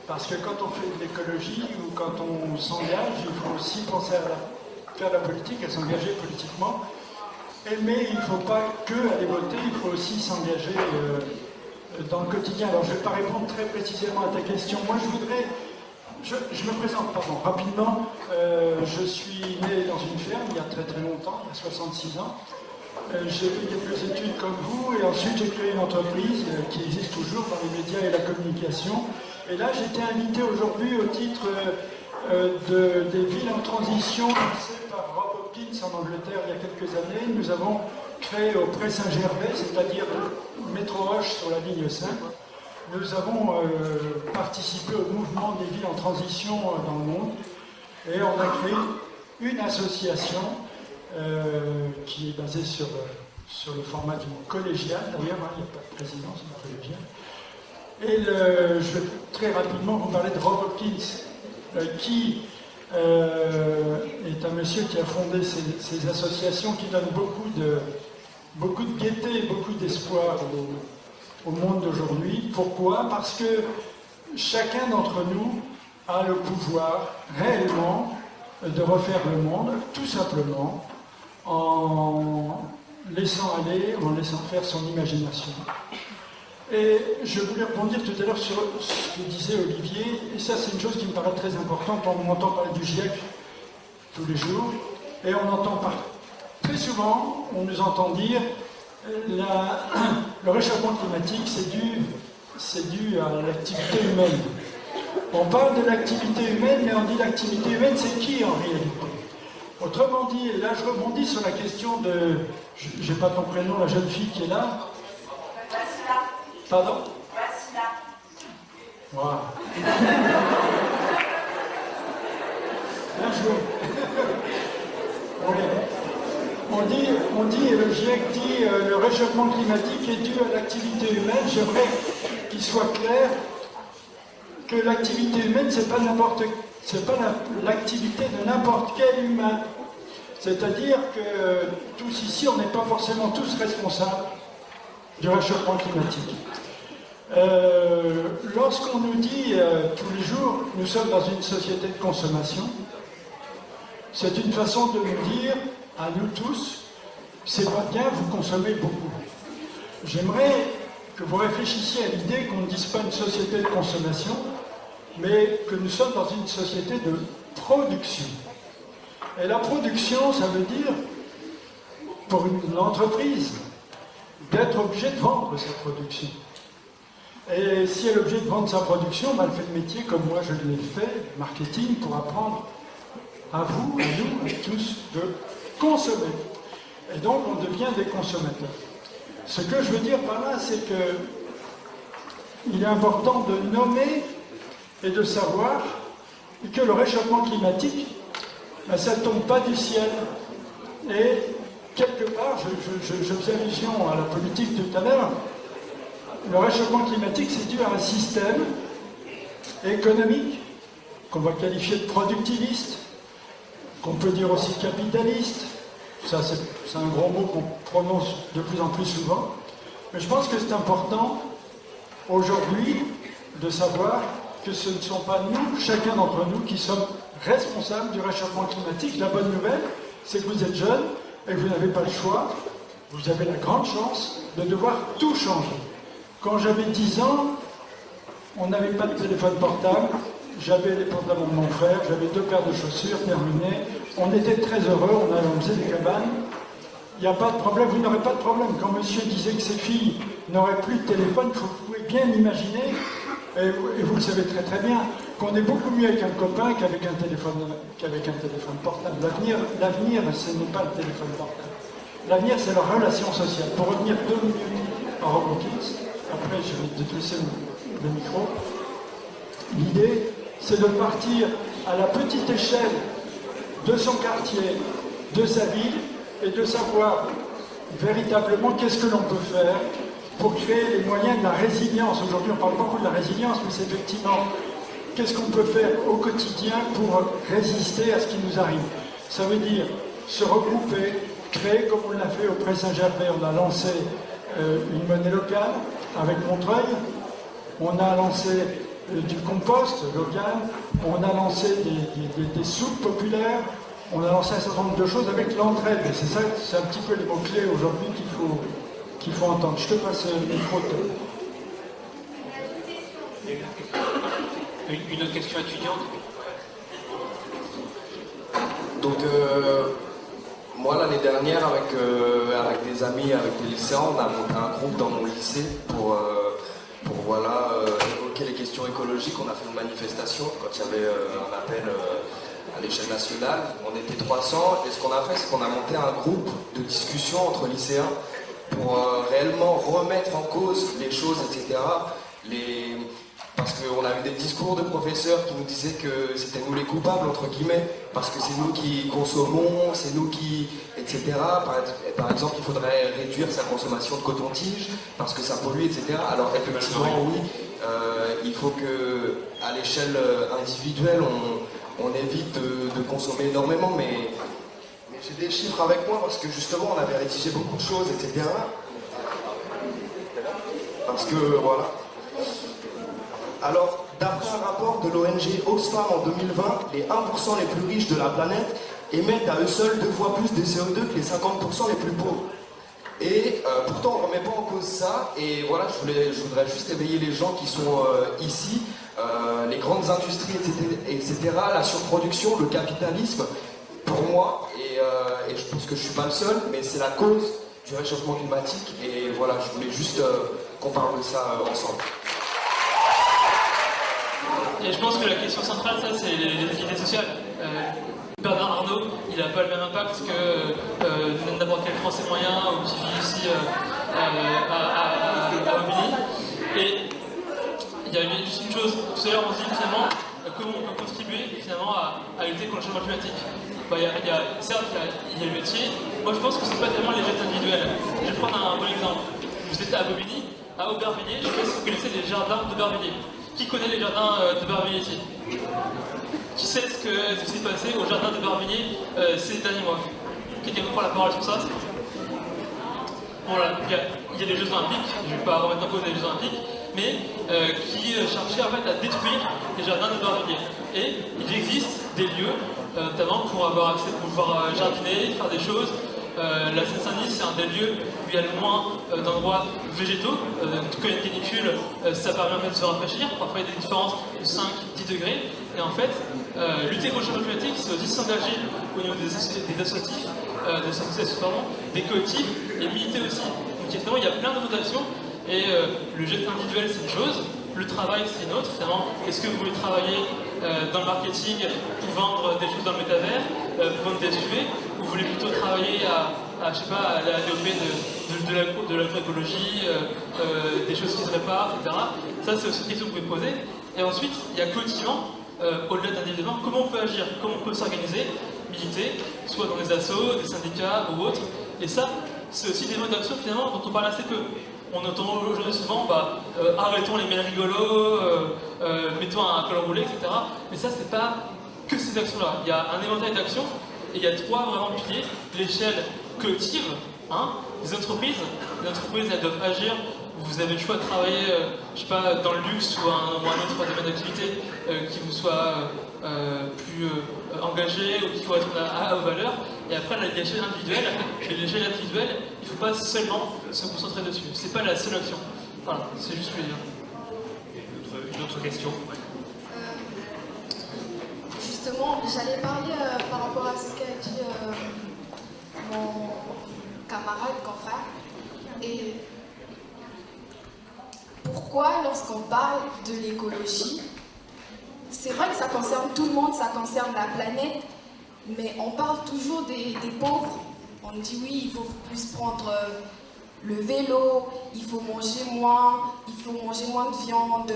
Parce que quand on fait de l'écologie ou quand on s'engage, il faut aussi penser à faire de la politique, à s'engager politiquement. Mais il ne faut pas que aller voter, il faut aussi s'engager dans le quotidien. Alors je ne vais pas répondre très précisément à ta question. Moi je me présente rapidement. Je suis né dans une ferme il y a très très longtemps, il y a 66 ans. J'ai fait quelques études comme vous et ensuite j'ai créé une entreprise qui existe toujours dans les médias et la communication. Et là j'ai été invité aujourd'hui au titre des villes en transition lancées par Rob Hopkins en Angleterre il y a quelques années. Nous avons créé au Pré Saint-Gervais, c'est-à-dire le métro Roche sur la ligne 5. Nous avons participé au mouvement des villes en transition dans le monde et on a créé une association qui est basée sur le format du collégial, d'ailleurs, il n'y a pas de président, c'est collégial. Et je vais très rapidement vous parler de Rob Hopkins, qui est un monsieur qui a fondé ces associations qui donnent beaucoup de gaieté et beaucoup d'espoir au monde d'aujourd'hui. Pourquoi? Parce que chacun d'entre nous a le pouvoir réellement de refaire le monde, tout simplement, en laissant aller, en laissant faire son imagination. Et je voulais rebondir tout à l'heure sur ce que disait Olivier, et ça c'est une chose qui me paraît très importante. On entend parler du GIEC tous les jours, et on entend parler. Très souvent, on nous entend dire le réchauffement climatique, c'est dû à l'activité humaine. On parle de l'activité humaine, mais on dit l'activité humaine, c'est qui en réalité? Autrement dit, et là je rebondis sur la question de, j'ai pas ton prénom, la jeune fille qui est là. Pardon? Voilà. Bien joué. On dit, et le GIEC dit, le réchauffement climatique est dû à l'activité humaine. J'aimerais qu'il soit clair que l'activité humaine, c'est pas l'activité de n'importe quel humain. C'est-à-dire que tous ici, on n'est pas forcément tous responsables du réchauffement climatique. Lorsqu'on nous dit tous les jours, nous sommes dans une société de consommation, c'est une façon de nous dire à nous tous, c'est pas bien, vous consommez beaucoup. J'aimerais que vous réfléchissiez à l'idée qu'on ne dise pas une société de consommation, mais que nous sommes dans une société de production. Et la production, ça veut dire, pour une entreprise, d'être obligée de vendre sa production. Et si elle est obligée de vendre sa production, elle fait le métier comme moi je l'ai fait, marketing, pour apprendre à vous, à nous, à tous, de consommer. Et donc on devient des consommateurs. Ce que je veux dire par là, c'est que il est important de nommer et de savoir que le réchauffement climatique, ça ne tombe pas du ciel. Et quelque part, je faisais allusion à la politique tout à l'heure, le réchauffement climatique, c'est dû à un système économique qu'on va qualifier de productiviste, qu'on peut dire aussi capitaliste. Ça, c'est un gros mot qu'on prononce de plus en plus souvent. Mais je pense que c'est important, aujourd'hui, de savoir que ce ne sont pas nous, chacun d'entre nous, qui sommes responsables du réchauffement climatique. La bonne nouvelle, c'est que vous êtes jeunes et que vous n'avez pas le choix. vous avez la grande chance de devoir tout changer. Quand j'avais 10 ans, on n'avait pas de téléphone portable, j'avais les pantalons de mon frère, j'avais 2 paires de chaussures terminées, on était très heureux, on faisait des cabanes. Il n'y a pas de problème, vous n'aurez pas de problème. Quand monsieur disait que ses filles n'auraient plus de téléphone, vous pouvez bien imaginer, et vous le savez très très bien, qu'on est beaucoup mieux avec un copain qu'avec un téléphone portable. L'avenir, ce n'est pas le téléphone portable. L'avenir, c'est la relation sociale. Pour revenir 2 minutes en RoboKids, après je vais te laisser le micro, l'idée, c'est de partir à la petite échelle de son quartier, de sa ville, et de savoir véritablement qu'est-ce que l'on peut faire pour créer les moyens de la résilience. Aujourd'hui, on parle beaucoup de la résilience, mais c'est effectivement qu'est-ce qu'on peut faire au quotidien pour résister à ce qui nous arrive. Ça veut dire se regrouper, créer comme on l'a fait au Pré Saint-Gervais. On a lancé une monnaie locale avec Montreuil, on a lancé du compost local, on a lancé des soupes populaires, on a lancé un certain nombre de choses avec l'entraide. Et c'est ça, c'est un petit peu les mots-clés aujourd'hui qu'il faut entendre. Je te passe le micro. Une autre question étudiante? Donc, moi, l'année dernière, avec des amis, avec des lycéens, on a monté un groupe dans mon lycée pour voilà, évoquer les questions écologiques. On a fait une manifestation quand il y avait un appel à l'échelle nationale. On était 300 et ce qu'on a fait, c'est qu'on a monté un groupe de discussion entre lycéens pour réellement remettre en cause les choses, etc. Parce qu'on a eu des discours de professeurs qui nous disaient que c'était nous les coupables, entre guillemets, parce que c'est nous qui consommons, c'est nous qui... etc. Par exemple, il faudrait réduire sa consommation de coton-tige, parce que ça pollue, etc. Alors effectivement, oui, il faut qu'à l'échelle individuelle, on évite de consommer énormément, mais j'ai des chiffres avec moi, parce que justement, on avait rédigé beaucoup de choses, etc. Parce que, voilà... Alors, d'après un rapport de l'ONG Oxfam en 2020, les 1% les plus riches de la planète émettent à eux seuls 2 fois plus de CO2 que les 50% les plus pauvres. Et pourtant, on ne remet pas en cause ça. Et voilà, je voudrais juste éveiller les gens qui sont ici, les grandes industries, etc., la surproduction, le capitalisme. Pour moi, et je pense que je ne suis pas le seul, mais c'est la cause du réchauffement climatique. Et voilà, je voulais juste qu'on parle de ça ensemble. Et je pense que la question centrale, ça, c'est les inégalités sociales. Bernard Arnault, il n'a pas le même impact que n'importe quel Français moyen ou qui vit ici à Aubigny. Et il y a juste une chose, tout à l'heure on se dit finalement comment on peut contribuer finalement à lutter contre le changement climatique. Certes, il y a le métier. Moi je pense que c'est pas tellement les gestes individuels. Je vais prendre un bon exemple. Vous êtes à Aubigny, à Aubervilliers, je ne sais pas si vous connaissez les jardins d'Aubervilliers. Qui connaît les jardins d'Aubervilliers ici? Qui sait ce qui s'est passé au jardin d'Aubervilliers ces derniers mois? Quelqu'un veut prendre la parole sur ça? Voilà, il y a les Jeux Olympiques, je ne vais pas remettre en cause les Jeux Olympiques, mais qui cherchaient en fait à détruire les jardins d'Aubervilliers. Et il existe des lieux, notamment pour avoir accès, pour pouvoir jardiner, faire des choses. La Seine-Saint-Denis, c'est un des lieux où il y a le moins d'endroits végétaux. Quand il y a une canicule, ça permet en fait de se rafraîchir. Parfois, il y a des différences de 5-10 degrés. Et en fait, lutter contre le changement climatique, c'est aussi s'engager au niveau des associatifs, des collectifs, et militer aussi. Donc, finalement, il y a plein de d'actions. Et le geste individuel, c'est une chose. Le travail, c'est une autre. Finalement, est-ce que vous voulez travailler dans le marketing pour vendre des choses dans le métavers, pour vendre des SUV, ou vous voulez plutôt travailler à je sais pas, à la développer de l'agroécologie, des choses qui se réparent, etc. Ça, c'est aussi une question que vous pouvez poser. Et ensuite, il y a collectivement, au-delà d'un événement, comment on peut agir, comment on peut s'organiser, militer, soit dans des assos, des syndicats ou autres. Et ça, c'est aussi des modes d'action finalement dont on parle assez peu. On entend aujourd'hui souvent, arrêtons les mails rigolos, mettons un col roulé, etc. Mais ça, c'est pas que ces actions-là. Il y a un éventail d'actions et il y a 3 vraiment piliers. L'échelle collective, des entreprises. Les entreprises, elles doivent agir. Vous avez le choix de travailler, je sais pas, dans le luxe ou un autre domaine d'activité qui vous soit plus engagé ou qui correspond à vos valeurs. Et après, à l'échelle individuelle, il ne faut pas seulement se concentrer dessus. C'est pas la seule option. Voilà, c'est juste ce que je veux dire. Une autre question. Justement, j'allais parler par rapport à ce qu'a dit mon camarade, confrère. Et pourquoi, lorsqu'on parle de l'écologie, c'est vrai que ça concerne tout le monde, ça concerne la planète, mais on parle toujours des pauvres. On dit oui, il faut plus prendre le vélo, il faut manger moins de viande.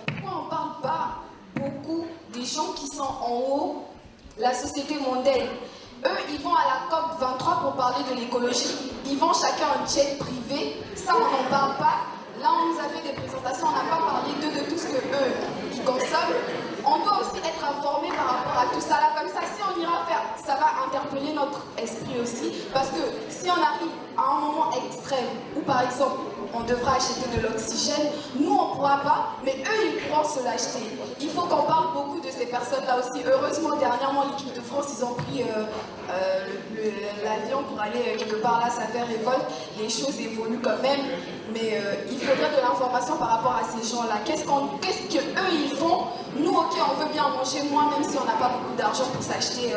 Pourquoi on ne parle pas beaucoup des gens qui sont en haut, la société mondaine? Eux, ils vont à la COP 23 pour parler de l'écologie. Ils vont chacun en jet privé. Ça, on n'en parle pas. Là, on nous a fait des présentations, on n'a pas parlé de tout ce que eux ils consomment. On doit aussi être informé par rapport à tout ça là. Comme ça, si on ira faire, ça va interpeller notre esprit aussi. Parce que si on arrive à un moment extrême où, par exemple, on devra acheter de l'oxygène, nous, on ne pourra pas, mais eux, ils pourront se l'acheter. Il faut qu'on parle beaucoup de ces personnes-là aussi. Heureusement, dernièrement, l'équipe de France, ils ont pris l'avion pour aller quelque part là, ça fait révolte. Les choses évoluent quand même, mais il faudrait de l'information par rapport à ces gens-là. Qu'est-ce qu'eux, ils font? Nous, ok, on veut bien manger moins, même si on n'a pas beaucoup d'argent pour s'acheter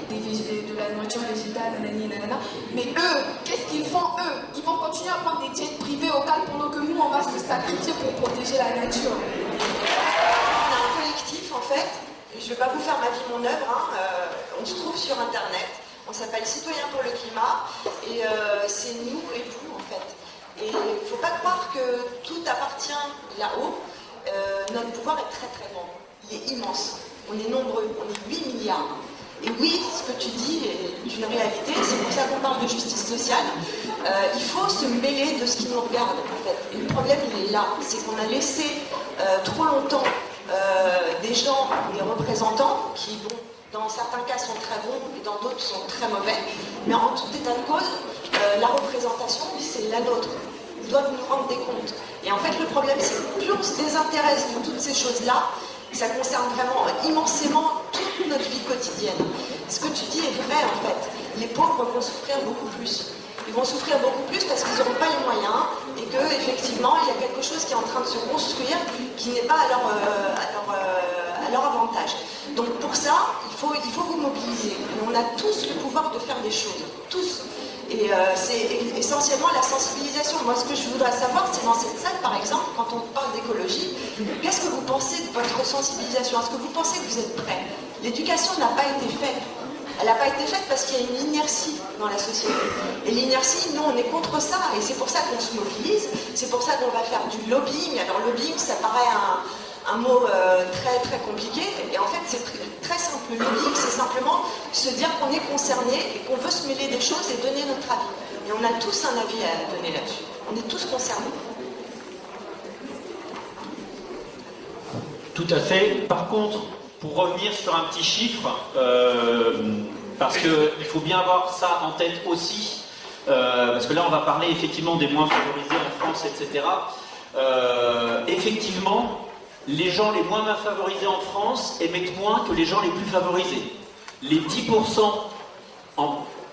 de la nourriture végétale, nanana. Mais eux, qu'est-ce qu'ils font, eux? Ils vont continuer à prendre des jets privés au calme pendant que nous, on va se sacrifier pour protéger la nature. On a un collectif, en fait. Je ne vais pas vous faire ma vie, mon œuvre. Hein. On se trouve sur Internet. On s'appelle Citoyens pour le climat. Et c'est nous et vous, en fait. Et il ne faut pas croire que tout appartient là-haut. Notre pouvoir est très très grand. Il est immense. On est nombreux. On est 8 milliards. Et oui, ce que tu dis est une réalité. C'est pour ça qu'on parle de justice sociale. Il faut se mêler de ce qui nous regarde, en fait. Et le problème, il est là. C'est qu'on a laissé trop longtemps des gens, des représentants qui, bon, dans certains cas sont très bons et dans d'autres sont très mauvais. Mais en tout état de cause, la représentation, c'est la nôtre. Ils doivent nous rendre des comptes. Et en fait, le problème, c'est que plus on se désintéresse de toutes ces choses-là, ça concerne vraiment immensément toute notre vie quotidienne. Ce que tu dis est vrai, en fait. Les pauvres vont souffrir beaucoup plus. Ils vont souffrir beaucoup plus parce qu'ils n'auront pas les moyens et qu'effectivement, il y a quelque chose qui est en train de se construire qui n'est pas à leur avantage. Donc pour ça, il faut vous mobiliser. Et on a tous le pouvoir de faire des choses. Tous. Et c'est essentiellement la sensibilisation. Moi, ce que je voudrais savoir, c'est dans cette salle, par exemple, quand on parle d'écologie, qu'est-ce que vous pensez de votre sensibilisation? Est-ce que vous pensez que vous êtes prêts? L'éducation n'a pas été faite. Elle n'a pas été faite parce qu'il y a une inertie dans la société. Et l'inertie, nous, on est contre ça. Et c'est pour ça qu'on se mobilise. C'est pour ça qu'on va faire du lobbying. Alors, lobbying, ça paraît un mot très, très compliqué. Et en fait, c'est très simple. Le lobbying, c'est simplement se dire qu'on est concerné et qu'on veut se mêler des choses et donner notre avis. Et on a tous un avis à donner là-dessus. On est tous concernés. Tout à fait. Par contre, pour revenir sur un petit chiffre, parce qu'il faut bien avoir ça en tête aussi, parce que là on va parler effectivement des moins favorisés en France, etc. Effectivement, les gens les moins favorisés en France émettent moins que les gens les plus favorisés. Les 10%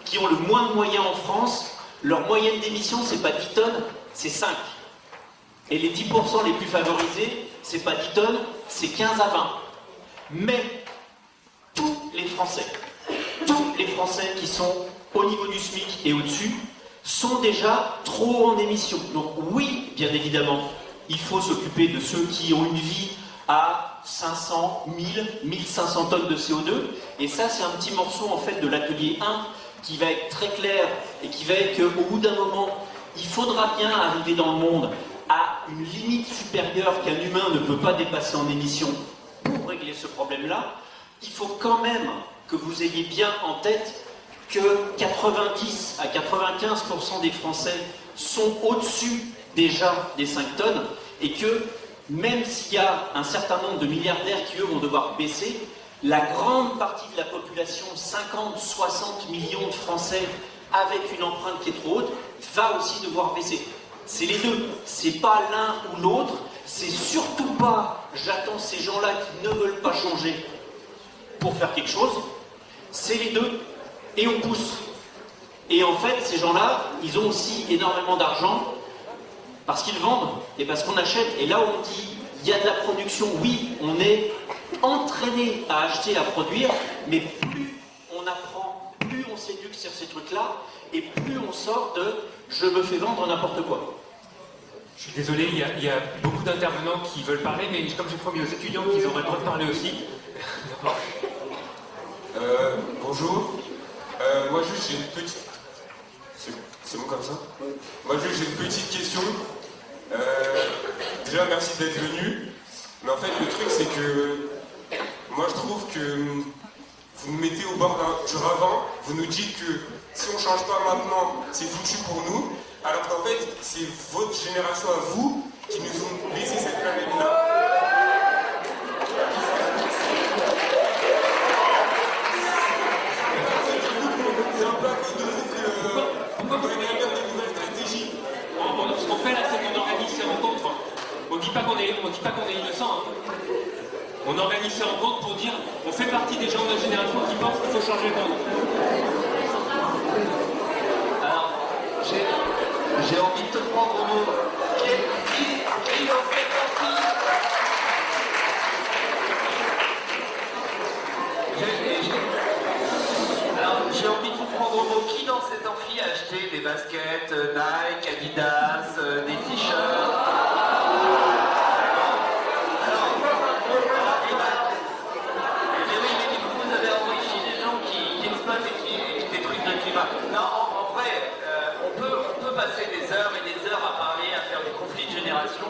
qui ont le moins de moyens en France, leur moyenne d'émission c'est pas 10 tonnes, c'est 5. Et les 10% les plus favorisés, c'est pas 10 tonnes, c'est 15 à 20. Mais tous les Français qui sont au niveau du SMIC et au-dessus sont déjà trop en émission. Donc oui, bien évidemment, il faut s'occuper de ceux qui ont une vie à 500, 1000, 1500 tonnes de CO2. Et ça, c'est un petit morceau en fait de l'atelier 1 qui va être très clair et qui va être qu'au bout d'un moment, il faudra bien arriver dans le monde à une limite supérieure qu'un humain ne peut pas dépasser en émission pour régler ce problème-là. Il faut quand même que vous ayez bien en tête que 90 à 95% des Français sont au-dessus déjà des 5 tonnes et que même s'il y a un certain nombre de milliardaires qui eux vont devoir baisser, la grande partie de la population, 50-60 millions de Français avec une empreinte qui est trop haute, va aussi devoir baisser. C'est les deux, c'est pas l'un ou l'autre, c'est surtout pas j'attends ces gens-là qui ne veulent pas changer pour faire quelque chose, c'est les deux et on pousse. Et en fait, ces gens-là, ils ont aussi énormément d'argent parce qu'ils vendent et parce qu'on achète. Et là où on dit, il y a de la production, oui, on est entraîné à acheter, à produire, mais plus on apprend, plus on s'éduque sur ces trucs-là, et plus on sort de « je me fais vendre n'importe quoi ». Je suis désolé, il y a beaucoup d'intervenants qui veulent parler, mais comme j'ai promis aux étudiants qu'ils auraient le droit de parler aussi. Bonjour. Moi juste j'ai une petite... C'est bon comme ça? Moi juste j'ai une petite question. Déjà merci d'être venu. Mais en fait le truc c'est que... Moi je trouve que vous nous mettez au bord du ravin. Vous nous dites que si on ne change pas maintenant, c'est foutu pour nous. Alors qu'en fait c'est votre génération à vous qui nous ont laissé cette planète-là. C'est un peu à cause de vous qu'on doit bien des nouvelles stratégies. Ce qu'on fait là, c'est qu'on organise ces rencontres. On ne dit pas qu'on est innocent. On organise ces rencontres pour dire on fait partie des gens de notre génération qui pensent qu'il faut changer le monde. Alors, j'ai envie de te prendre au mot. Qui en fait partie? Alors, j'ai envie de vous prendre au mot. Qui dans cet amphi a acheté des baskets Nike, Adidas, des t-shirts? Vous avez enrichi des gens qui exploitent et qui détruisent le climat. Non, en vrai, on peut passer des heures et des heures à parler, à faire des conflits de génération.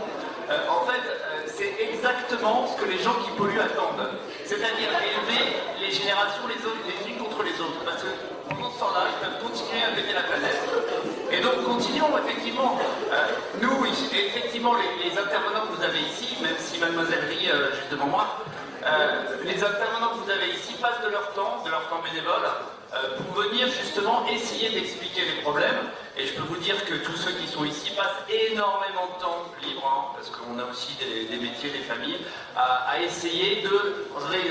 En fait, c'est exactement ce que les gens qui polluent attendent. C'est-à-dire élever les générations les unes contre les autres. Parce que pendant ce temps-là, ils peuvent continuer à péter la planète. Et donc, continuons effectivement. Nous, effectivement, les intervenants que vous avez ici, même si mademoiselle rit juste devant moi, les intervenants que vous avez ici passent de leur temps bénévole, pour venir justement essayer d'expliquer les problèmes. Et je peux vous dire que tous ceux qui sont ici passent énormément de temps libre, parce qu'on a aussi des métiers, des familles, à essayer de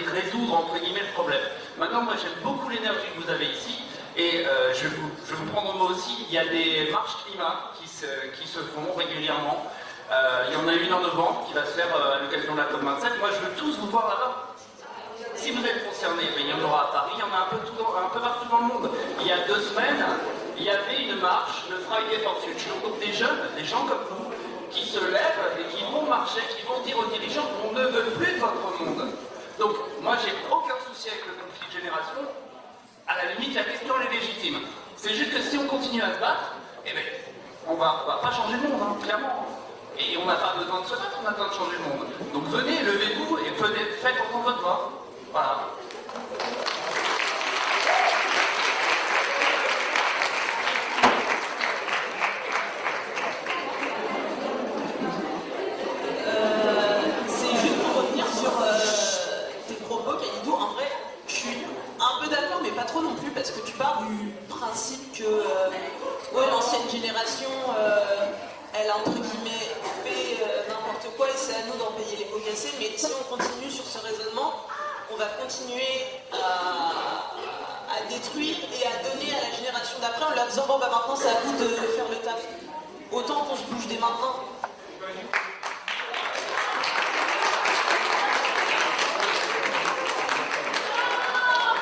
résoudre entre guillemets le problème. Maintenant, moi j'aime beaucoup l'énergie que vous avez ici, et je vais vous prendre au mot aussi. Il y a des marches climat qui se font régulièrement. Il y en a une en novembre qui va se faire à l'occasion de la COP27. Moi je veux tous vous voir là-bas. Si vous êtes concernés, il y en aura à Paris, il y en a un peu partout dans le monde. Il y a 2 semaines, il y avait une marche, le Friday for Future, donc des jeunes, des gens comme vous, qui se lèvent et qui vont marcher, qui vont dire aux dirigeants qu'on ne veut plus de votre monde. Donc moi j'ai aucun souci avec le conflit de génération. À la limite, la question elle est légitime. C'est juste que si on continue à se battre, eh bien, on va pas changer le monde, clairement. Et on n'a pas besoin de se battre, on a besoin de changer le monde. Donc venez, levez-vous et faites entendre votre voix. Voilà. C'est juste pour revenir sur tes propos, Kalidou. En vrai, je suis un peu d'accord, mais pas trop non plus, parce que tu pars du principe que l'ancienne génération, elle a entre guillemets fait n'importe quoi et c'est à nous d'en payer les pots cassés. Mais si on continue sur ce raisonnement, on va continuer à détruire et à donner à la génération d'après en leur disant bon bah maintenant c'est à vous de faire le taf. Autant qu'on se bouge dès maintenant.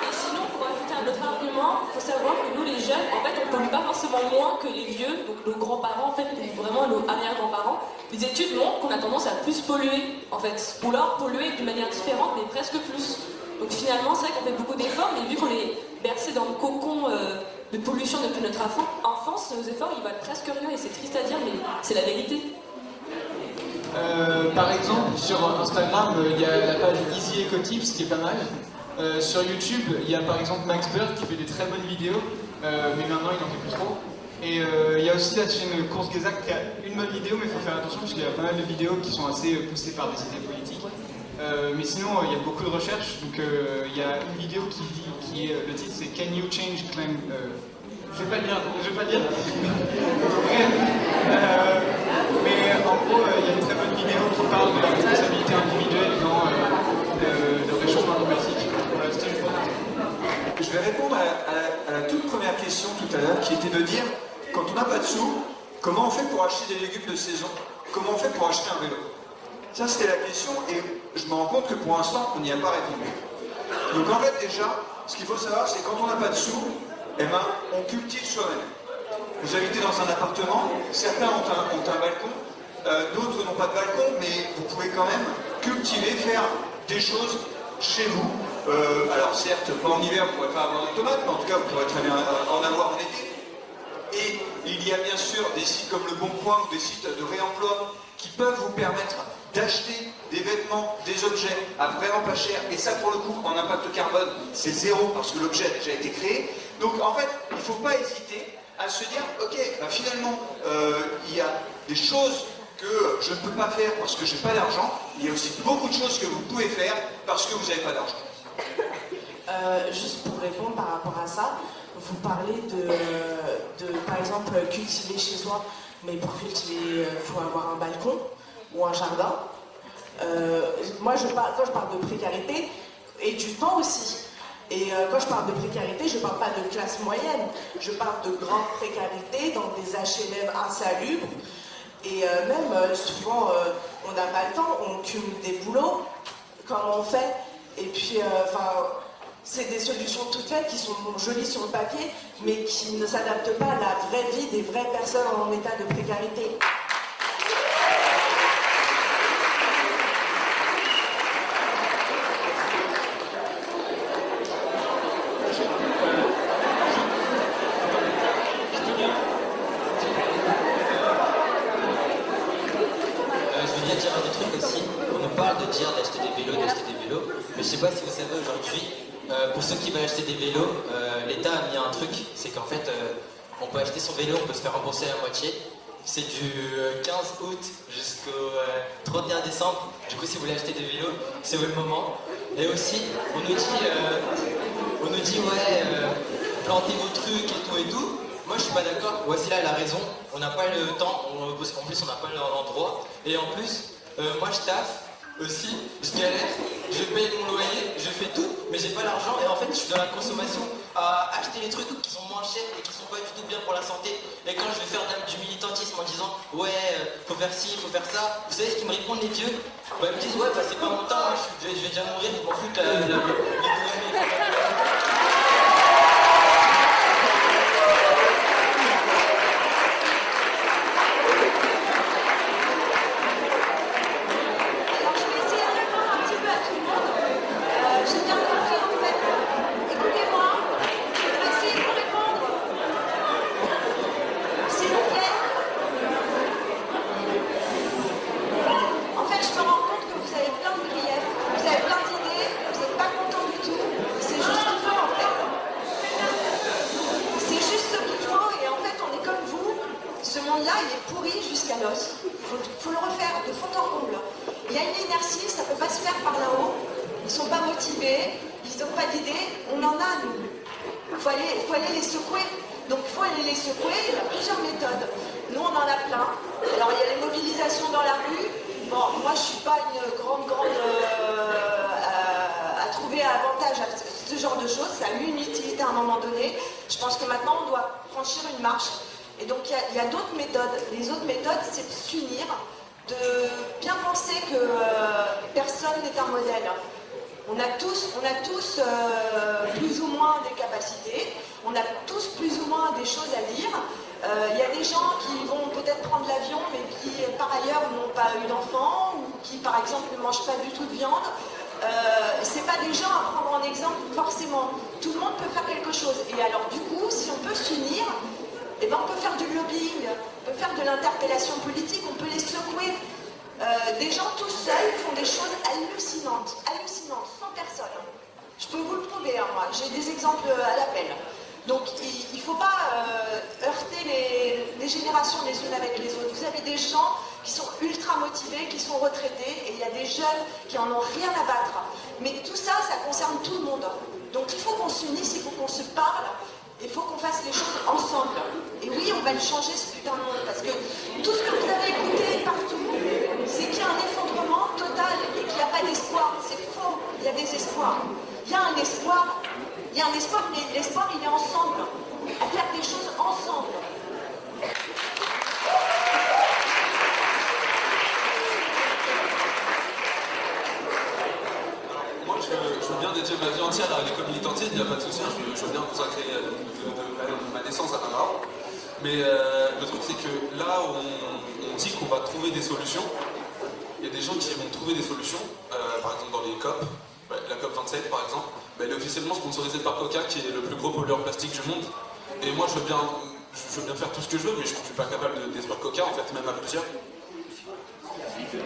Et sinon, pour ajouter un autre argument, il faut savoir que nous les jeunes, en fait on ne pollue pas forcément moins que les vieux, donc nos grands-parents, en fait, ou vraiment nos arrière-grands-parents. Les études montrent qu'on a tendance à plus polluer, en fait, ou alors polluer d'une manière différente, mais presque plus. Donc finalement, c'est vrai qu'on fait beaucoup d'efforts, mais vu qu'on est bercé dans le cocon de pollution depuis notre enfance, nos efforts, ils valent presque rien, et c'est triste à dire, mais c'est la vérité. Par exemple, sur Instagram, il y a la page Easy Eco Tips qui est pas mal. Sur YouTube, il y a par exemple Max Bird qui fait des très bonnes vidéos, mais maintenant il n'en fait plus trop. Et il y a aussi la chaîne Course Gezac qui a une bonne vidéo, mais il faut faire attention parce qu'il y a pas mal de vidéos qui sont assez poussées par des idées politiques. Mais sinon, il y a beaucoup de recherches. Donc il y a une vidéo qui est le titre c'est Can You Change Climate? Je vais pas le dire. Bref. Mais en gros, il y a une très bonne vidéo qui parle de la responsabilité individuelle dans le réchauffement climatique. Voilà, c'était juste pour dire. Je vais répondre à la toute première question. question tout à l'heure qui était de dire, quand on n'a pas de sous, comment on fait pour acheter des légumes de saison? Comment on fait pour acheter un vélo? Ça, c'était la question, et je me rends compte que pour l'instant, on n'y a pas répondu. Donc en fait, déjà, ce qu'il faut savoir, c'est que quand on n'a pas de sous, eh ben, on cultive soi-même. Vous habitez dans un appartement, certains ont un balcon, d'autres n'ont pas de balcon, mais vous pouvez quand même cultiver, faire des choses chez vous. Alors certes, pas en hiver, vous ne pourrez pas avoir de tomates, mais en tout cas, vous pourrez très bien en avoir en été. Et il y a bien sûr des sites comme Le Bon Coin ou des sites de réemploi qui peuvent vous permettre d'acheter des vêtements, des objets à vraiment pas cher. Et ça, pour le coup, en impact carbone, c'est zéro parce que l'objet a déjà été créé. Donc en fait, il ne faut pas hésiter à se dire, ok, bah, finalement, il y a des choses que je ne peux pas faire parce que je n'ai pas d'argent. Il y a aussi beaucoup de choses que vous pouvez faire parce que vous n'avez pas d'argent. Juste pour répondre par rapport à ça, vous parlez de par exemple, cultiver chez soi, mais pour cultiver, il faut avoir un balcon ou un jardin. Moi, quand je parle de précarité, et du temps aussi, et quand je parle de précarité, je ne parle pas de classe moyenne, je parle de grande précarité dans des HLM insalubres, et même souvent, on n'a pas le temps, on cumule des boulots, comment on fait? Et puis, c'est des solutions toutes faites qui sont jolies sur le papier, mais qui ne s'adaptent pas à la vraie vie des vraies personnes en état de précarité. Je voudrais dire un autre truc aussi. On nous parle de dire d'acheter des vélos, mais je sais pas si vous savez aujourd'hui, pour ceux qui veulent acheter des vélos, l'État a mis un truc, c'est qu'en fait, on peut acheter son vélo, on peut se faire rembourser à la moitié. C'est du 15 août jusqu'au 31 décembre. Du coup, si vous voulez acheter des vélos, c'est le moment. Et aussi, on nous dit ouais, plantez vos trucs et tout. Moi, je suis pas d'accord. Voici là, elle a raison. On n'a pas le temps, parce qu'en plus, on n'a pas l'endroit. Et en plus, moi, je taffe aussi, je galère, je paye mon loyer, je fais tout, mais j'ai pas l'argent. Et en fait, je suis dans la consommation à acheter les trucs qui sont moins chers et qui sont pas du tout bien pour la santé. Et quand je vais faire du militantisme en disant ouais, faut faire ci, faut faire ça, vous savez ce qu'ils me répondent les vieux? Ils me disent ouais, bah c'est pas mon temps, je vais déjà mourir, je m'en fous de les J'ai bien compris en fait. Écoutez-moi, je vais essayer de vous répondre. S'il vous plaît. En fait, je me rends compte que vous avez plein de griefs, vous avez plein d'idées, vous n'êtes pas content du tout. C'est juste ce qu'il faut en fait. C'est juste ce qu'il faut et en fait, on est comme vous. Ce monde-là, il est pourri jusqu'à l'os. Il faut le refaire de fond en comble. Il y a une inertie, ça ne peut pas se faire par là-haut. Ils ne sont pas motivés, ils n'ont pas d'idées, on en a nous. Il faut aller les secouer. Donc il faut aller les secouer, il y a plusieurs méthodes. Nous on en a plein. Alors il y a les mobilisations dans la rue. Bon, moi je ne suis pas une grande à trouver avantage à ce genre de choses, ça a eu une utilité à un moment donné. Je pense que maintenant on doit franchir une marche. Et donc il y a d'autres méthodes. Les autres méthodes, c'est de s'unir, de bien penser que personne n'est un modèle. On a tous plus ou moins des capacités, on a tous plus ou moins des choses à dire. Il y a des gens qui vont peut-être prendre l'avion, mais qui par ailleurs n'ont pas eu d'enfants, ou qui par exemple ne mangent pas du tout de viande. C'est pas des gens à prendre en exemple forcément. Tout le monde peut faire quelque chose. Et alors du coup, si on peut s'unir, eh ben, on peut faire du lobbying, on peut faire de l'interpellation politique, on peut les secouer. Des gens tout seuls font des choses hallucinantes, sans personne. Je peux vous le prouver, hein, moi, j'ai des exemples à l'appel. Donc il ne faut pas heurter les générations les unes avec les autres. Vous avez des gens qui sont ultra motivés, qui sont retraités, et il y a des jeunes qui en ont rien à battre. Mais tout ça, ça concerne tout le monde. Donc il faut qu'on s'unisse, il faut qu'on se parle, il faut qu'on fasse les choses ensemble. Et oui, on va le changer ce putain de monde, parce que tout ce que vous avez écouté partout, c'est qu'il y a un effondrement total et qu'il n'y a pas d'espoir. C'est faux, il y a des espoirs. Il y a un espoir, mais l'espoir il est ensemble. à faire des choses ensemble. Moi, je veux bien dédier ma vie entière à l'éco-militantisme, il n'y a pas de souci, je veux bien consacrer ma naissance à ma mort. Mais le truc, c'est que là, on dit qu'on va trouver des solutions. Il y a des gens qui vont trouver des solutions, par exemple dans les COP, la COP 27 par exemple, elle est officiellement sponsorisée par Coca, qui est le plus gros pollueur plastique du monde. Et moi, je veux bien faire tout ce que je veux, mais je ne suis pas capable de détruire Coca, en fait, même à plusieurs.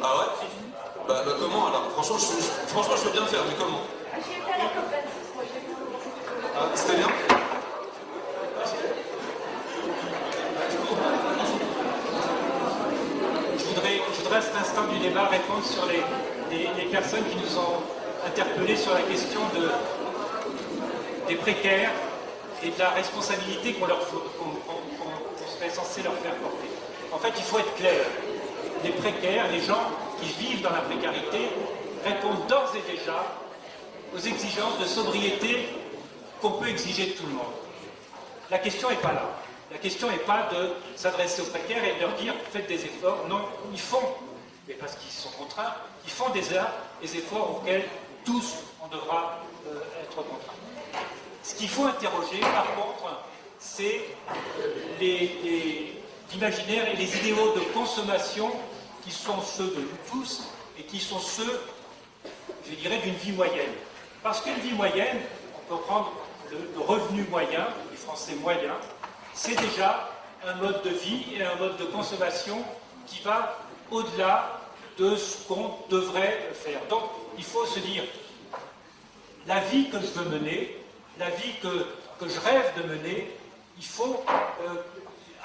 Ah ouais? Bah comment alors? Franchement, je veux bien le faire, mais comment? Ah, c'était bien? Je voudrais à cet instant du débat répondre sur les personnes qui nous ont interpellés sur la question des précaires et de la responsabilité qu'on serait censé leur faire porter. En fait, il faut être clair. Les précaires, les gens qui vivent dans la précarité, répondent d'ores et déjà aux exigences de sobriété qu'on peut exiger de tout le monde. La question n'est pas là. La question n'est pas de s'adresser aux précaires et de leur dire faites des efforts. Non, ils font, mais parce qu'ils sont contraints, ils font des efforts auxquels tous on devra être contraints. Ce qu'il faut interroger, par contre, c'est l'imaginaire et les idéaux de consommation qui sont ceux de nous tous et qui sont ceux, je dirais, d'une vie moyenne. Parce qu'une vie moyenne, on peut prendre le revenu moyen, les Français moyens, c'est déjà un mode de vie et un mode de consommation qui va au-delà de ce qu'on devrait faire. Donc, il faut se dire, la vie que je veux mener, la vie que je rêve de mener, il faut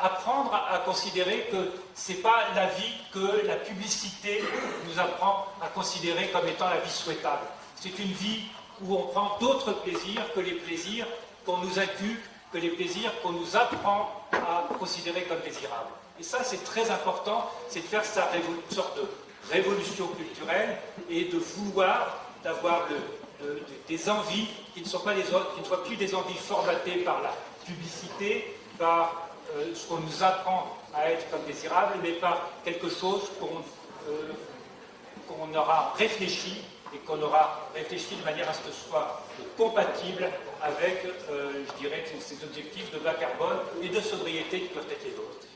apprendre à considérer que ce n'est pas la vie que la publicité nous apprend à considérer comme étant la vie souhaitable. C'est une vie où on prend d'autres plaisirs que les plaisirs qu'on nous inculque, que les plaisirs qu'on nous apprend à considérer comme désirables. Et ça, c'est très important, c'est de faire une sorte de révolution culturelle et de vouloir d'avoir des envies qui ne soient plus des envies formatées par la publicité, par ce qu'on nous apprend à être comme désirable, mais par quelque chose qu'on aura réfléchi et qu'on aura réfléchi de manière à ce que ce soit compatible avec, je dirais, ces objectifs de bas carbone et de sobriété qui peuvent être les autres.